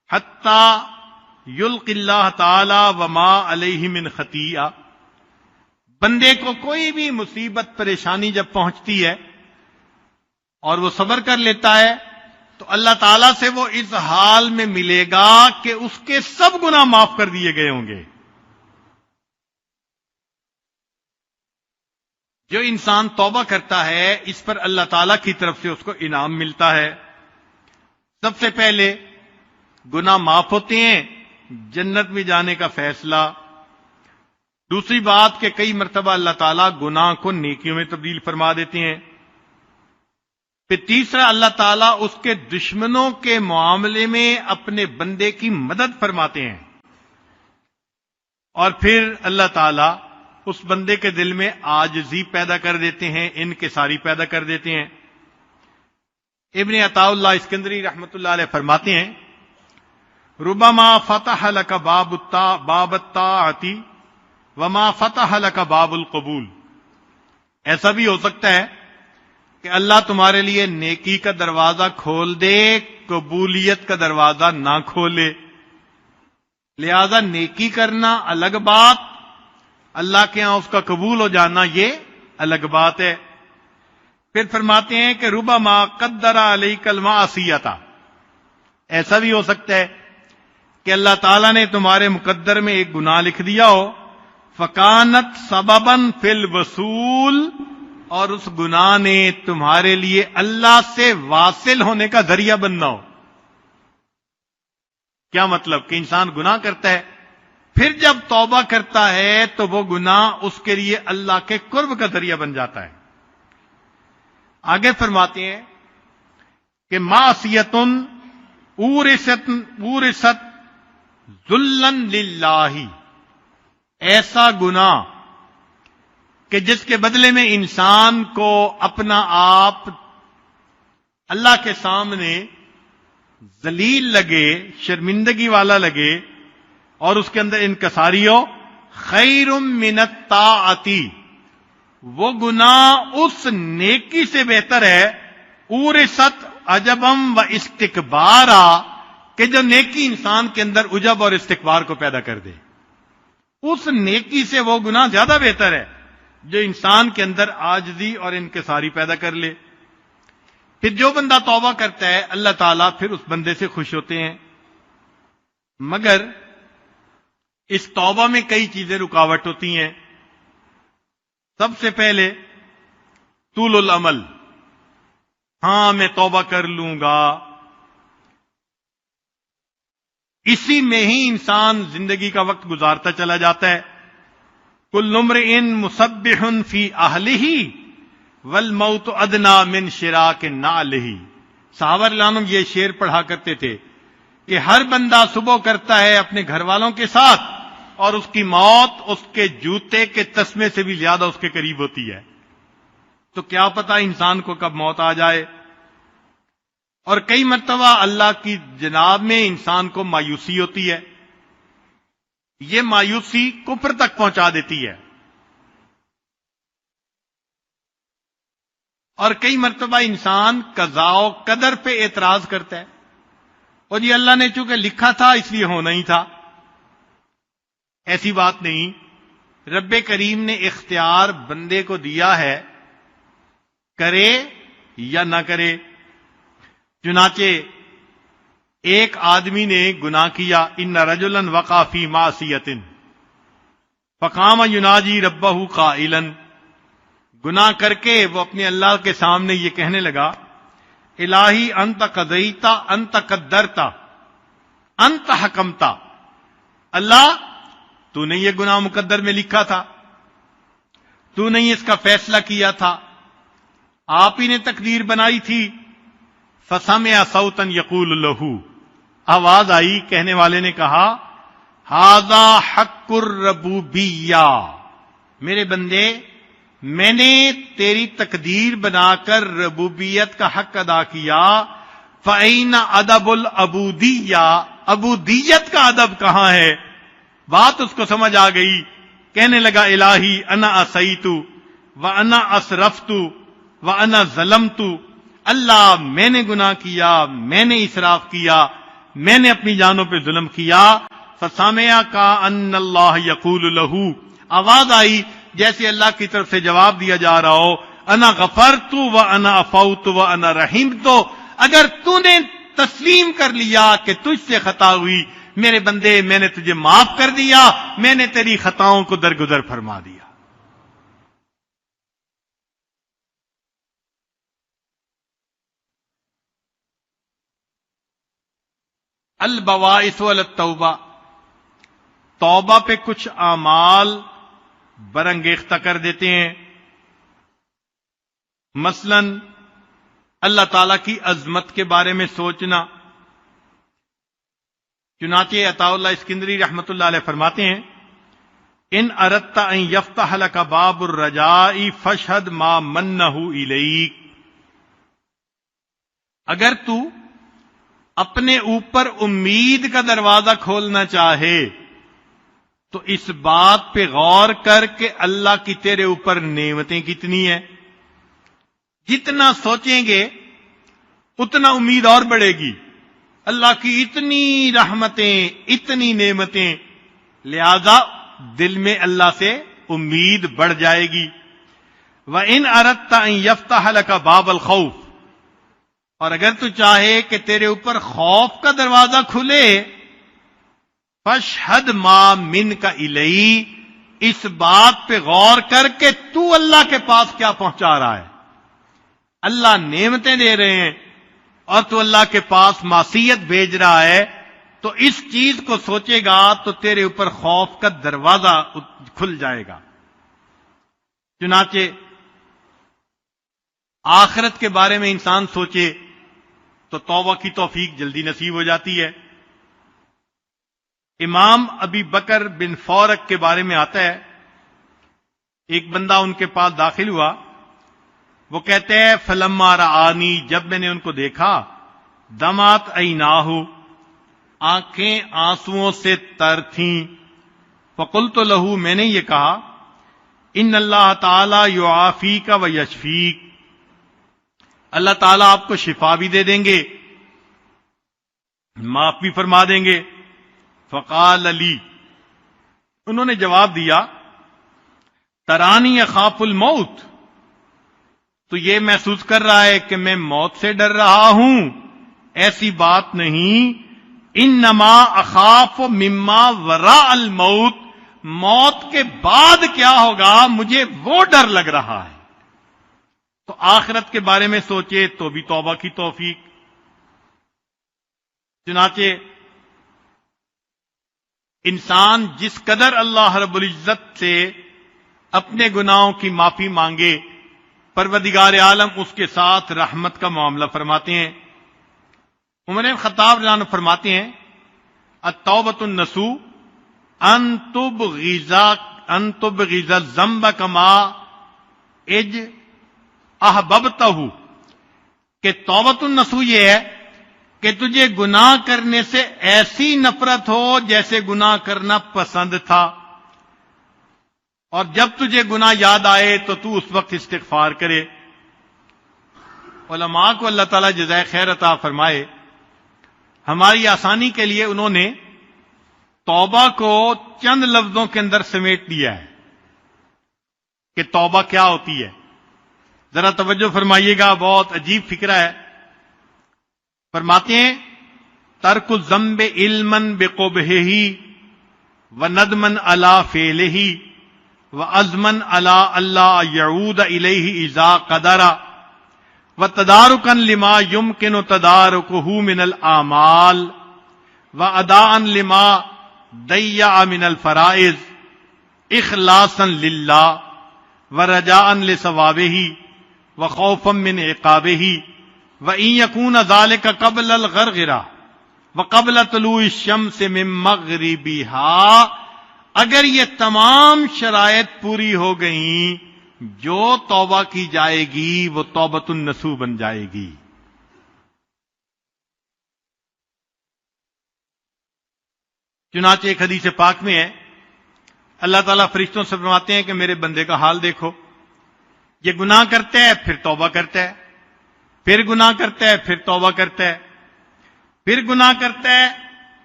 حتی یلقی اللہ تعالی وما علیہ من خطیئہ۔ بندے کو کوئی بھی مصیبت پریشانی جب پہنچتی ہے اور وہ صبر کر لیتا ہے، تو اللہ تعالیٰ سے وہ اس حال میں ملے گا کہ اس کے سب گناہ معاف کر دیے گئے ہوں گے۔ جو انسان توبہ کرتا ہے، اس پر اللہ تعالیٰ کی طرف سے اس کو انعام ملتا ہے۔ سب سے پہلے گناہ معاف ہوتے ہیں، جنت میں جانے کا فیصلہ۔ دوسری بات کہ کئی مرتبہ اللہ تعالیٰ گناہ کو نیکیوں میں تبدیل فرما دیتے ہیں۔ پھر تیسرا، اللہ تعالیٰ اس کے دشمنوں کے معاملے میں اپنے بندے کی مدد فرماتے ہیں، اور پھر اللہ تعالیٰ اس بندے کے دل میں عاجزی پیدا کر دیتے ہیں، انکساری پیدا کر دیتے ہیں۔ ابن عطاء اللہ اسکندری رحمۃ اللہ علیہ فرماتے ہیں، ربما فتح لک باب الطاعۃ وما فتح لک باب القبول۔ ایسا بھی ہو سکتا ہے کہ اللہ تمہارے لیے نیکی کا دروازہ کھول دے، قبولیت کا دروازہ نہ کھولے۔ لہذا نیکی کرنا الگ بات، اللہ کے ہاں اس کا قبول ہو جانا یہ الگ بات ہے۔ پھر فرماتے ہیں کہ ربما قدر علیک المعصیۃ، ایسا بھی ہو سکتا ہے کہ اللہ تعالیٰ نے تمہارے مقدر میں ایک گناہ لکھ دیا ہو، فکانت سببا فی الوصول، اور اس گناہ نے تمہارے لیے اللہ سے واصل ہونے کا ذریعہ بننا ہو۔ کیا مطلب؟ کہ انسان گناہ کرتا ہے، پھر جب توبہ کرتا ہے تو وہ گناہ اس کے لیے اللہ کے قرب کا ذریعہ بن جاتا ہے۔ آگے فرماتے ہیں کہ معصیۃ اورثت ذلا للہ، ایسا گناہ کہ جس کے بدلے میں انسان کو اپنا آپ اللہ کے سامنے ذلیل لگے، شرمندگی والا لگے، اور اس کے اندر انکساری ہو، خیر من الطاعۃ، وہ گناہ اس نیکی سے بہتر ہے، اورثت عجبم و استکبارا، کہ جو نیکی انسان کے اندر عجب اور استکبار کو پیدا کر دے۔ اس نیکی سے وہ گناہ زیادہ بہتر ہے جو انسان کے اندر عاجزی اور انکساری پیدا کر لے۔ پھر جو بندہ توبہ کرتا ہے، اللہ تعالیٰ پھر اس بندے سے خوش ہوتے ہیں، مگر اس توبہ میں کئی چیزیں رکاوٹ ہوتی ہیں۔ سب سے پہلے طول العمل، ہاں میں توبہ کر لوں گا، اسی میں ہی انسان زندگی کا وقت گزارتا چلا جاتا ہے۔ کل امرئ مسبح فی اہلہ والموت ادنی من شراک نعلہ۔ صحابہ رضوان عنہم یہ شعر پڑھا کرتے تھے کہ ہر بندہ صبح کرتا ہے اپنے گھر والوں کے ساتھ، اور اس کی موت اس کے جوتے کے تسمے سے بھی زیادہ اس کے قریب ہوتی ہے۔ تو کیا پتا انسان کو کب موت آ جائے۔ اور کئی مرتبہ اللہ کی جناب میں انسان کو مایوسی ہوتی ہے یہ مایوسی کفر تک پہنچا دیتی ہے. اور کئی مرتبہ انسان قضاء و قدر پہ اعتراض کرتا ہے، اور یہ اللہ نے چونکہ لکھا تھا اس لیے ہونا ہی تھا. ایسی بات نہیں. رب کریم نے اختیار بندے کو دیا ہے، کرے یا نہ کرے. چنانچہ ایک آدمی نے گناہ کیا، ان رجلا وقع فی معصیۃ فقام یناجی ربہ قائلا، گناہ کر کے وہ اپنے اللہ کے سامنے یہ کہنے لگا، الہی انت قضیتا انت قدرتا انت حکمتا، اللہ تو نے یہ گناہ مقدر میں لکھا تھا، تو نے اس کا فیصلہ کیا تھا، آپ ہی نے تقدیر بنائی تھی. فسمع صوتا یقول لہ، آواز آئی، کہنے والے نے کہا، ھذا حق الربوبیہ، میرے بندے میں نے تیری تقدیر بنا کر ربوبیت کا حق ادا کیا، فَأَيْنَ أَدَبُ الْعُبُودِيَّةِ، عبودیت کا ادب کہاں ہے؟ بات اس کو سمجھ آ گئی. کہنے لگا، الہی انا عصیت وانا اسرفت وانا ظلمت، اللہ میں نے گناہ کیا، میں نے اسراف کیا، میں نے اپنی جانوں پہ ظلم کیا. فسمع کأن اللہ یقول لہ، آواز آئی جیسے اللہ کی طرف سے جواب دیا جا رہا ہو، انا غفرت وانا عفوت وانا رحمت، اگر تو نے تسلیم کر لیا کہ تجھ سے خطا ہوئی، میرے بندے میں نے تجھے معاف کر دیا، میں نے تیری خطاؤں کو درگزر فرما دیا. البواعث والتوبہ، توبہ پہ کچھ اعمال برانگیختہ کر دیتے ہیں. مثلا اللہ تعالی کی عظمت کے بارے میں سوچنا. چنانچہ عطا اللہ اسکندری رحمت اللہ علیہ فرماتے ہیں، ان اردت ان یفتح لک باب الرجاء فاشہد ما منہ الیک، اگر تو اپنے اوپر امید کا دروازہ کھولنا چاہے تو اس بات پہ غور کر کہ اللہ کی تیرے اوپر نعمتیں کتنی ہیں. جتنا سوچیں گے اتنا امید اور بڑھے گی. اللہ کی اتنی رحمتیں، اتنی نعمتیں، لہذا دل میں اللہ سے امید بڑھ جائے گی. وَإِنْ أَرَدْتَ أَنْ يَفْتَحَ لَكَ بَابَ الْخَوْفِ، اور اگر تو چاہے کہ تیرے اوپر خوف کا دروازہ کھلے، فَاشْهَدْ مَا مِنْكَ إِلَيْهِ، اس بات پہ غور کر کہ تو اللہ کے پاس کیا پہنچا رہا ہے. اللہ نعمتیں دے رہے ہیں اور تو اللہ کے پاس معصیت بھیج رہا ہے، تو اس چیز کو سوچے گا تو تیرے اوپر خوف کا دروازہ کھل جائے گا. چنانچہ آخرت کے بارے میں انسان سوچے تو توبہ کی توفیق جلدی نصیب ہو جاتی ہے. امام ابی بکر بن فورک کے بارے میں آتا ہے، ایک بندہ ان کے پاس داخل ہوا، وہ کہتے ہیں فلما رآنی، جب میں نے ان کو دیکھا، دمعت عیناہ، آنکھیں آنسوؤں سے تر تھیں. فقلت لہ، میں نے یہ کہا، ان اللہ تعالی یعافیک و یشفیک، اللہ تعالیٰ آپ کو شفا بھی دے دیں گے، معاف بھی فرما دیں گے. فقال علی، انہوں نے جواب دیا، ترانی اخاف الموت، تو یہ محسوس کر رہا ہے کہ میں موت سے ڈر رہا ہوں؟ ایسی بات نہیں، انما اخاف مما وراء الموت، موت کے بعد کیا ہوگا مجھے وہ ڈر لگ رہا ہے. تو آخرت کے بارے میں سوچے تو بھی توبہ کی توفیق. چنانچہ انسان جس قدر اللہ رب العزت سے اپنے گناہوں کی معافی مانگے، پروردگار عالم اس کے ساتھ رحمت کا معاملہ فرماتے ہیں. عمر بن خطاب رضی اللہ عنہ فرماتے ہیں، التوبۃ النصوح ان تبغض الذنب کما احببتہ، کہ توبۃ النصوح یہ ہے کہ تجھے گناہ کرنے سے ایسی نفرت ہو جیسے گناہ کرنا پسند تھا، اور جب تجھے گناہ یاد آئے تو اس وقت استغفار کرے۔ علماء کو اللہ تعالیٰ جزائے خیر عطا فرمائے، ہماری آسانی کے لیے انہوں نے توبہ کو چند لفظوں کے اندر سمیٹ دیا ہے کہ توبہ کیا ہوتی ہے۔ ذرا توجہ فرمائیے گا، بہت عجیب فکرہ ہے۔ فرماتے ہیں ترک الذنب علما بقبحہ وندما علی فعلہ وعزما علی الا یعود الیہ اذا قدر وتدارکا لما یمکن تدارکہ من الاعمال واداء لما ضیع من الفرائض اخلاصا للہ ورجاء لثوابہ وخوفا من عقابہ وَإِن يَكُونَ ذَلِكَ قَبْلَ الْغَرْغِرَةِ وَقَبْلَ طُلُوعِ الشَّمْسِ مِن مَغْرِبِهَا، اگر یہ تمام شرائط پوری ہو گئیں، جو توبہ کی جائے گی وہ توبۃ النصوح بن جائے گی۔ چنانچہ ایک حدیث پاک میں ہے، اللہ تعالیٰ فرشتوں سے فرماتے ہیں کہ میرے بندے کا حال دیکھو، یہ گناہ کرتا ہے پھر توبہ کرتا ہے، پھر گناہ کرتا ہے پھر توبہ کرتا ہے، پھر گناہ کرتا ہے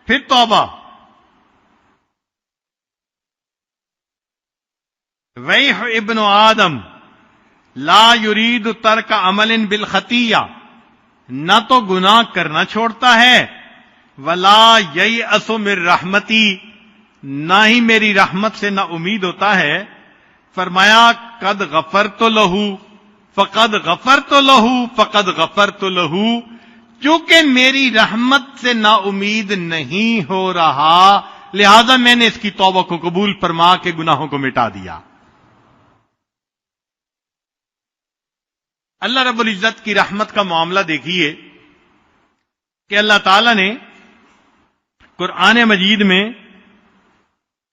پھر توبہ۔ ویح ابن آدم لا یرید ترک عمل بالخطیہ، نہ تو گناہ کرنا چھوڑتا ہے، ولا ییأس من رحمتی، نہ ہی میری رحمت سے نا امید ہوتا ہے۔ فرمایا قد غفرت لہ فقد غفرت لہ فقد غفرت لہ، چونکہ میری رحمت سے نا امید نہیں ہو رہا لہذا میں نے اس کی توبہ کو قبول فرما کے گناہوں کو مٹا دیا۔ اللہ رب العزت کی رحمت کا معاملہ دیکھیے کہ اللہ تعالی نے قرآن مجید میں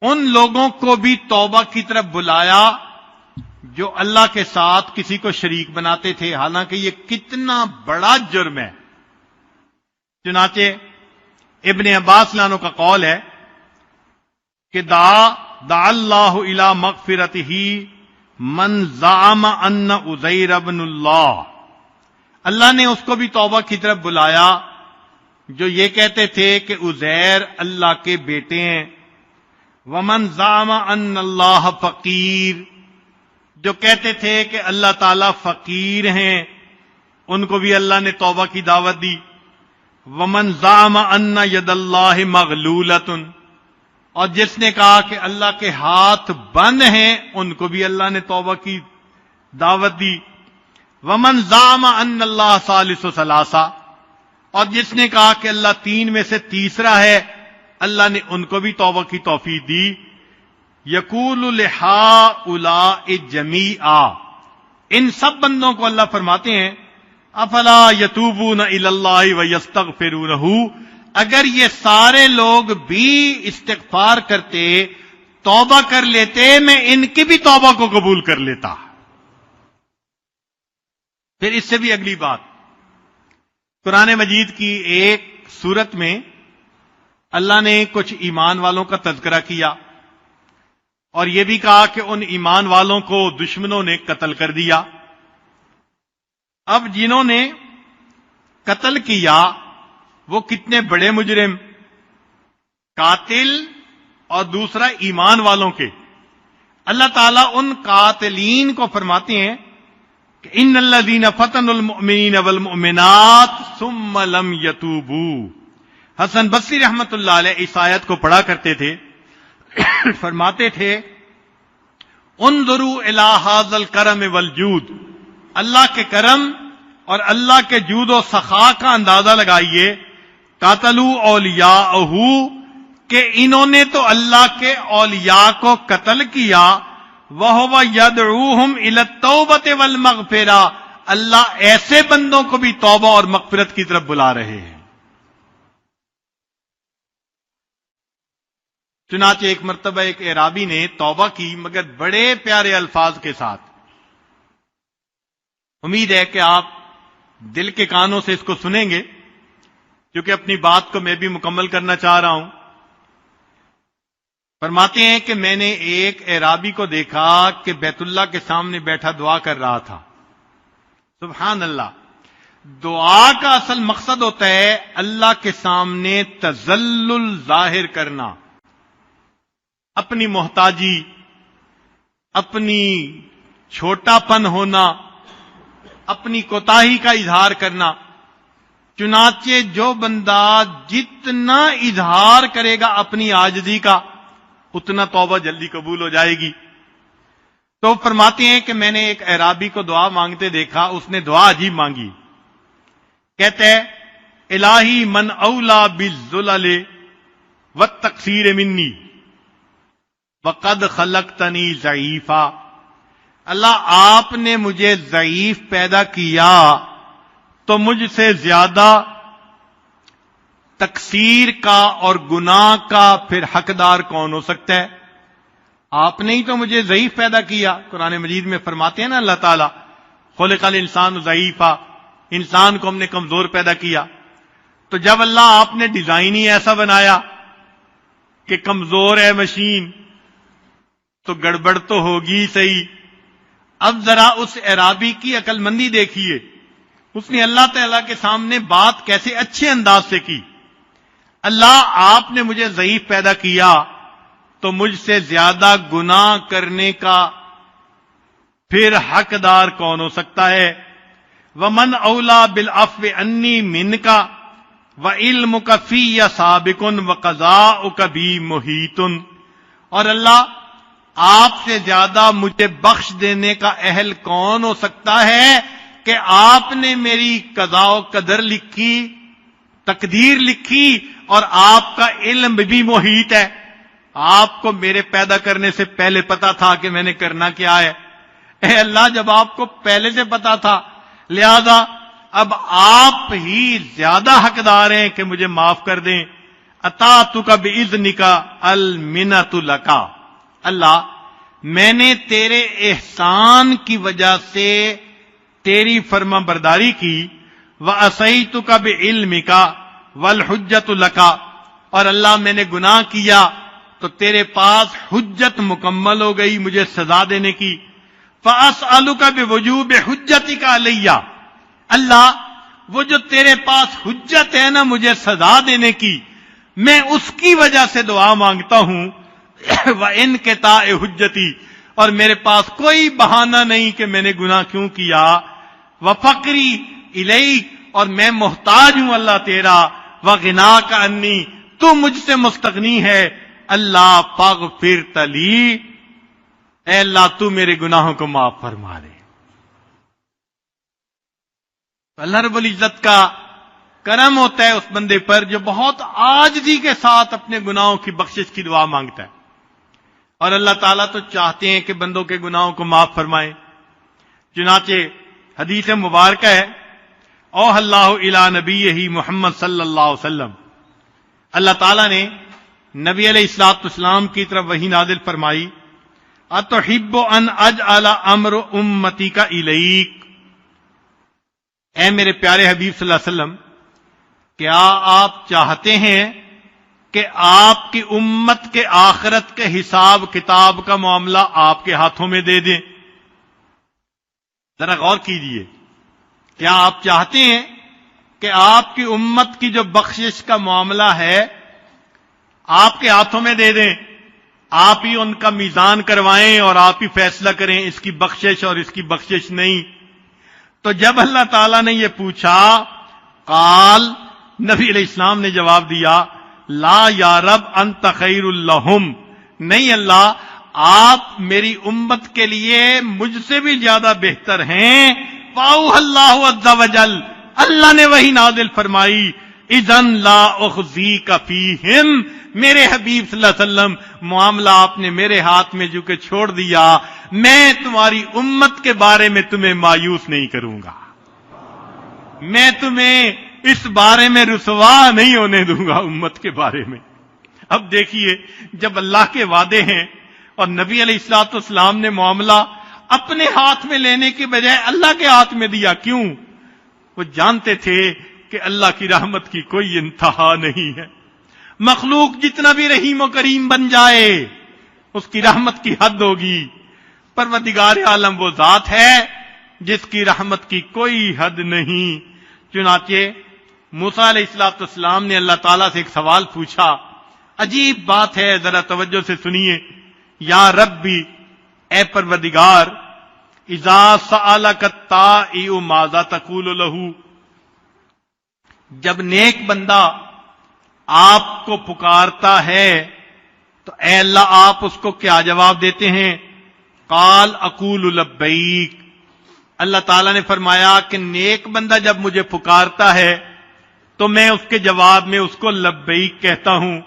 ان لوگوں کو بھی توبہ کی طرف بلایا جو اللہ کے ساتھ کسی کو شریک بناتے تھے، حالانکہ یہ کتنا بڑا جرم ہے۔ چنانچہ ابن عباس لانو کا قول ہے کہ دعا اللہ الی مغفرتہ من زعم ان عزیر ابن اللہ، اللہ نے اس کو بھی توبہ کی طرف بلایا جو یہ کہتے تھے کہ عزیر اللہ کے بیٹے ہیں۔ ومن زعم ان اللہ فقیر، جو کہتے تھے کہ اللہ تعالیٰ فقیر ہیں، ان کو بھی اللہ نے توبہ کی دعوت دی۔ ومن زعم ان ید اللہ مغلولۃ، اور جس نے کہا کہ اللہ کے ہاتھ بند ہیں، ان کو بھی اللہ نے توبہ کی دعوت دی۔ ومن زعم ان اللہ ثالث ثلاثہ، اور جس نے کہا کہ اللہ تین میں سے تیسرا ہے، اللہ نے ان کو بھی توبہ کی توفیق دی۔ یقول لہؤلاء جمیعا، ان سب بندوں کو اللہ فرماتے ہیں افلا یتوبون الی اللہ ویستغفرونہ، اگر یہ سارے لوگ بھی استغفار کرتے، توبہ کر لیتے، میں ان کی بھی توبہ کو قبول کر لیتا۔ پھر اس سے بھی اگلی بات، قرآن مجید کی ایک سورت میں اللہ نے کچھ ایمان والوں کا تذکرہ کیا اور یہ بھی کہا کہ ان ایمان والوں کو دشمنوں نے قتل کر دیا۔ اب جنہوں نے قتل کیا وہ کتنے بڑے مجرم، قاتل اور دوسرا ایمان والوں کے۔ اللہ تعالیٰ ان قاتلین کو فرماتے ہیں کہ ان الذین فتنوا المؤمنین والمؤمنات ثم لم یتوبوا۔ حسن بصری رحمت اللہ علیہ اس آیت کو پڑھا کرتے تھے، فرماتے تھے انظروا الی ھذا الکرم والجود، اللہ کے کرم اور اللہ کے جود و سخا کا اندازہ لگائیے۔ قاتلوا اولیاءہ، کہ انہوں نے تو اللہ کے اولیاء کو قتل کیا۔ وَهُوَ يَدْعُوهُمْ إِلَى التَّوْبَةِ وَالْمَغْفِرَةِ، اللہ ایسے بندوں کو بھی توبہ اور مغفرت کی طرف بلا رہے ہیں۔ چنانچہ ایک مرتبہ ایک اعرابی نے توبہ کی، مگر بڑے پیارے الفاظ کے ساتھ۔ امید ہے کہ آپ دل کے کانوں سے اس کو سنیں گے۔ کیونکہ اپنی بات کو میں بھی مکمل کرنا چاہ رہا ہوں. فرماتے ہیں کہ میں نے ایک اعرابی کو دیکھا کہ بیت اللہ کے سامنے بیٹھا دعا کر رہا تھا. سبحان اللہ. دعا کا اصل مقصد ہوتا ہے اللہ کے سامنے تذلل ظاہر کرنا، اپنی محتاجی، اپنی چھوٹا پن ہونا، اپنی کوتاہی کا اظہار کرنا. چنانچہ جو بندہ جتنا اظہار کرے گا اپنی عاجزی کا، اتنا توبہ جلدی قبول ہو جائے گی. تو فرماتے ہیں کہ میں نے ایک اعرابی کو دعا مانگتے دیکھا. اس نے دعا عجیب مانگی. کہتے ہیں الہی من اولا بالذلل والتقصیر منی وقد خلقتنی ضعیفا. اللہ آپ نے مجھے ضعیف پیدا کیا تو مجھ سے زیادہ تقصیر کا اور گناہ کا پھر حقدار کون ہو سکتا ہے؟ آپ نے ہی تو مجھے ضعیف پیدا کیا. قرآن مجید میں فرماتے ہیں نا اللہ تعالیٰ خلق الانسان ضعیفا، انسان کو ہم نے کمزور پیدا کیا. تو جب اللہ آپ نے ڈیزائن ہی ایسا بنایا کہ کمزور ہے مشین، تو گڑبڑ تو ہوگی صحیح. اب ذرا اس اعرابی کی عقل مندی دیکھیے. اس نے اللہ تعالیٰ کے سامنے بات کیسے اچھے انداز سے کی. اللہ آپ نے مجھے ضعیف پیدا کیا تو مجھ سے زیادہ گناہ کرنے کا پھر حقدار کون ہو سکتا ہے؟ ومن اولا بالعفو انی منک وعلمک فی سابق وقضاؤک بی محیط. اور اللہ آپ سے زیادہ مجھے بخش دینے کا اہل کون ہو سکتا ہے کہ آپ نے میری قضاء و قدر لکھی، تقدیر لکھی، اور آپ کا علم بھی محیط ہے. آپ کو میرے پیدا کرنے سے پہلے پتا تھا کہ میں نے کرنا کیا ہے. اے اللہ، جب آپ کو پہلے سے پتا تھا، لہذا اب آپ ہی زیادہ حقدار ہیں کہ مجھے معاف کر دیں. اطاعتک باذنک المنۃ لک. اللہ، میں نے تیرے احسان کی وجہ سے تیری فرما برداری کی. وعصیتک بعلمک والحجۃ لک. اور اللہ، میں نے گناہ کیا تو تیرے پاس حجت مکمل ہو گئی مجھے سزا دینے کی. فاسألک بوجوب حجتک علی. اللہ، وہ جو تیرے پاس حجت ہے نا مجھے سزا دینے کی، میں اس کی وجہ سے دعا مانگتا ہوں. وانقطاع حجتی، اور میرے پاس کوئی بہانہ نہیں کہ میں نے گناہ کیوں کیا. وفقری الیک، اور میں محتاج ہوں اللہ تیرا. وغناک انی، تو مجھ سے مستغنی ہے. اللہ فاغفرت لی، اے اللہ تو میرے گناہوں کو معاف فرما دے. اللہ رب العزت کا کرم ہوتا ہے اس بندے پر جو بہت عاجزی کے ساتھ اپنے گناہوں کی بخشش کی دعا مانگتا ہے. اور اللہ تعالیٰ تو چاہتے ہیں کہ بندوں کے گناہوں کو معاف فرمائے. چنانچہ حدیث مبارکہ ہے، اوحى اللہ الی نبیہ محمد صلی اللہ علیہ وسلم. اللہ تعالیٰ نے نبی علیہ الصلوۃ والسلام کی طرف وحی نازل فرمائی، اتحب ان اجعل امر امتک الیک. اے میرے پیارے حبیب صلی اللہ علیہ وسلم، کیا آپ چاہتے ہیں کہ آپ کی امت کے آخرت کے حساب کتاب کا معاملہ آپ کے ہاتھوں میں دے دیں؟ ذرا غور کیجئے. کیا آپ چاہتے ہیں کہ آپ کی امت کی جو بخشش کا معاملہ ہے آپ کے ہاتھوں میں دے دیں، آپ ہی ان کا میزان کروائیں اور آپ ہی فیصلہ کریں اس کی بخشش اور اس کی بخشش نہیں؟ تو جب اللہ تعالیٰ نے یہ پوچھا، قال، نبی علیہ السلام نے جواب دیا، لا یا رب انت خیر لہم. نہیں اللہ، آپ میری امت کے لیے مجھ سے بھی زیادہ بہتر ہیں. فاوحى اللہ عز وجل، اللہ نے وہی نازل فرمائی، اذن لا اخزیک فیہم. میرے حبیب صلی اللہ علیہ وسلم، معاملہ آپ نے میرے ہاتھ میں جو کہ چھوڑ دیا، میں تمہاری امت کے بارے میں تمہیں مایوس نہیں کروں گا، میں تمہیں اس بارے میں رسوا نہیں ہونے دوں گا امت کے بارے میں. اب دیکھیے، جب اللہ کے وعدے ہیں اور نبی علیہ الصلوۃ والسلام نے معاملہ اپنے ہاتھ میں لینے کے بجائے اللہ کے ہاتھ میں دیا. کیوں؟ وہ جانتے تھے کہ اللہ کی رحمت کی کوئی انتہا نہیں ہے. مخلوق جتنا بھی رحیم و کریم بن جائے اس کی رحمت کی حد ہوگی. پروردگار عالم وہ ذات ہے جس کی رحمت کی کوئی حد نہیں. چنانچہ موسیٰ علیہ السلام نے اللہ تعالیٰ سے ایک سوال پوچھا. عجیب بات ہے، ذرا توجہ سے سنیے. یا ربی، اے پروردگار، اذا سألک الطائع ماذا تقول لہ، جب نیک بندہ آپ کو پکارتا ہے تو اے اللہ آپ اس کو کیا جواب دیتے ہیں؟ قال اقول لبیک. اللہ تعالیٰ نے فرمایا کہ نیک بندہ جب مجھے پکارتا ہے تو میں اس کے جواب میں اس کو لبیک کہتا ہوں.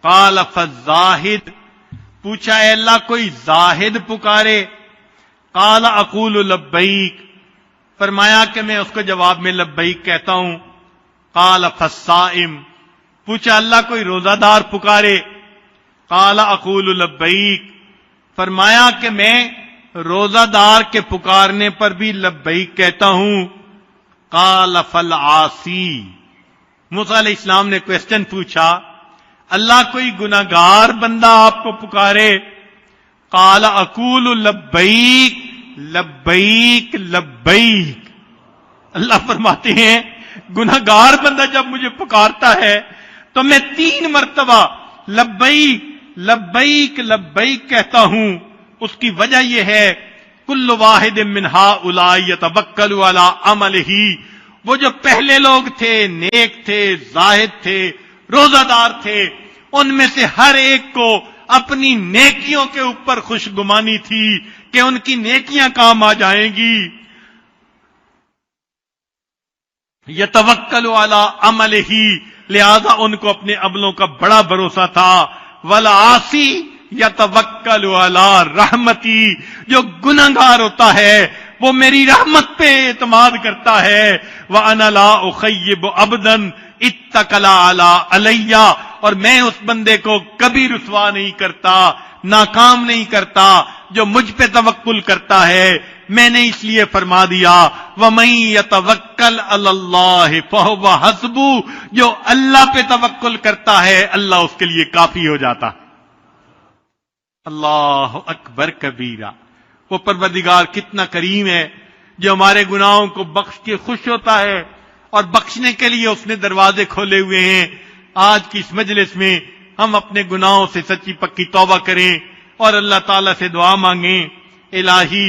قال فالزاہد، پوچھا اے اللہ کوئی زاہد پکارے؟ قال اقول لبیک، فرمایا کہ میں اس کو جواب میں لبیک کہتا ہوں. قال فالصائم، پوچھا اللہ کوئی روزہ دار پکارے؟ قال اقول لبیک، فرمایا کہ میں روزہ دار کے پکارنے پر بھی لبیک کہتا ہوں. قال فالعاصی، موسیٰ علیہ السلام نے کویسچن پوچھا اللہ کوئی گناہگار بندہ آپ کو پکارے؟ قال اقول لبیک لبیک لبیک. اللہ فرماتے ہیں گناہگار بندہ جب مجھے پکارتا ہے تو میں 3 مرتبہ لبیک لبیک لبیک کہتا ہوں. اس کی وجہ یہ ہے کل واحد من ہؤلاء یتوکل علی عملہ، وہ جو پہلے لوگ تھے، نیک تھے، زاہد تھے، روزہ دار تھے، ان میں سے ہر ایک کو اپنی نیکیوں کے اوپر خوشگمانی تھی کہ ان کی نیکیاں کام آ جائیں گی. یتوکل علی عملہ، لہذا ان کو اپنے عملوں کا بڑا بھروسہ تھا. والعاصی یتوکل علی رحمتی، جو گناہگار ہوتا ہے وہ میری رحمت پہ اعتماد کرتا ہے. وَأَنَا لَا أُخَيِّبُ عَبْدًا اتَّكَلَ عَلَىٰ عَلَيَّ، اور میں اس بندے کو کبھی رسوا نہیں کرتا، ناکام نہیں کرتا جو مجھ پہ توکل کرتا ہے. میں نے اس لیے فرما دیا وَمَن يَتَوَكَّلْ عَلَى اللَّهِ فَهُوَ حَسْبُهُ، جو اللہ پہ توکل کرتا ہے اللہ اس کے لیے کافی ہو جاتا. اللہ اکبر کبیرہ. وہ پروردگار کتنا کریم ہے جو ہمارے گناہوں کو بخش کے خوش ہوتا ہے، اور بخشنے کے لیے اس نے دروازے کھولے ہوئے ہیں. آج کی اس مجلس میں ہم اپنے گناہوں سے سچی پکی توبہ کریں اور اللہ تعالیٰ سے دعا مانگیں. الہی،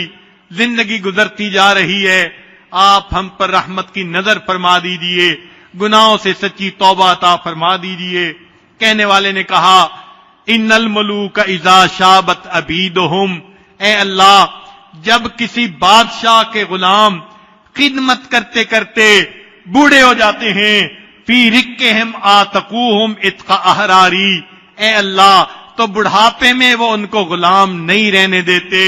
زندگی گزرتی جا رہی ہے، آپ ہم پر رحمت کی نظر فرما دیجیے، گناہوں سے سچی توبہ عطا فرما دیجیے. کہنے والے نے کہا ان الملوک اذا شابت عبیدہم، اے اللہ جب کسی بادشاہ کے غلام خدمت کرتے کرتے بوڑھے ہو جاتے ہیں، فی رقہم آتقوہم عتق احراری، اے اللہ تو بڑھاپے میں وہ ان کو غلام نہیں رہنے دیتے،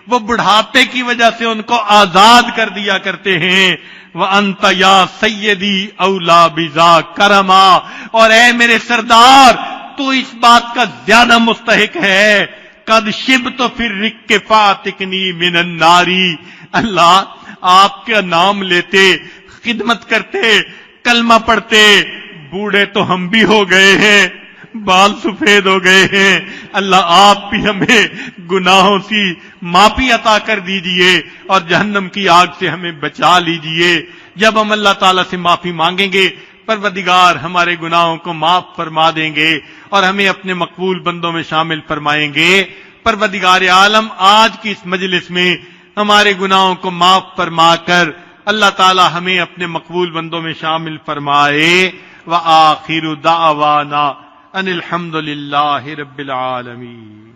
وہ بڑھاپے کی وجہ سے ان کو آزاد کر دیا کرتے ہیں. وَأَنْتَ يَا سَيِّدِي أَوْلَى بِذَا كَرَمًا، اور اے میرے سردار تو اس بات کا زیادہ مستحق ہے. قد شبت فی الرق فاتقنی من النار، اللہ آپ کا نام لیتے، خدمت کرتے، کلمہ پڑھتے، بوڑھے تو ہم بھی ہو گئے ہیں، بال سفید ہو گئے ہیں، اللہ آپ بھی ہمیں گناہوں سے معافی عطا کر دیجئے اور جہنم کی آگ سے ہمیں بچا لیجئے. جب ہم اللہ تعالیٰ سے معافی مانگیں گے پروردگار ہمارے گناہوں کو معاف فرما دیں گے اور ہمیں اپنے مقبول بندوں میں شامل فرمائیں گے. پروردگار عالم آج کی اس مجلس میں ہمارے گناہوں کو معاف فرما کر اللہ تعالی ہمیں اپنے مقبول بندوں میں شامل فرمائے. وآخر دعوانا ان الحمد للہ رب العالمین.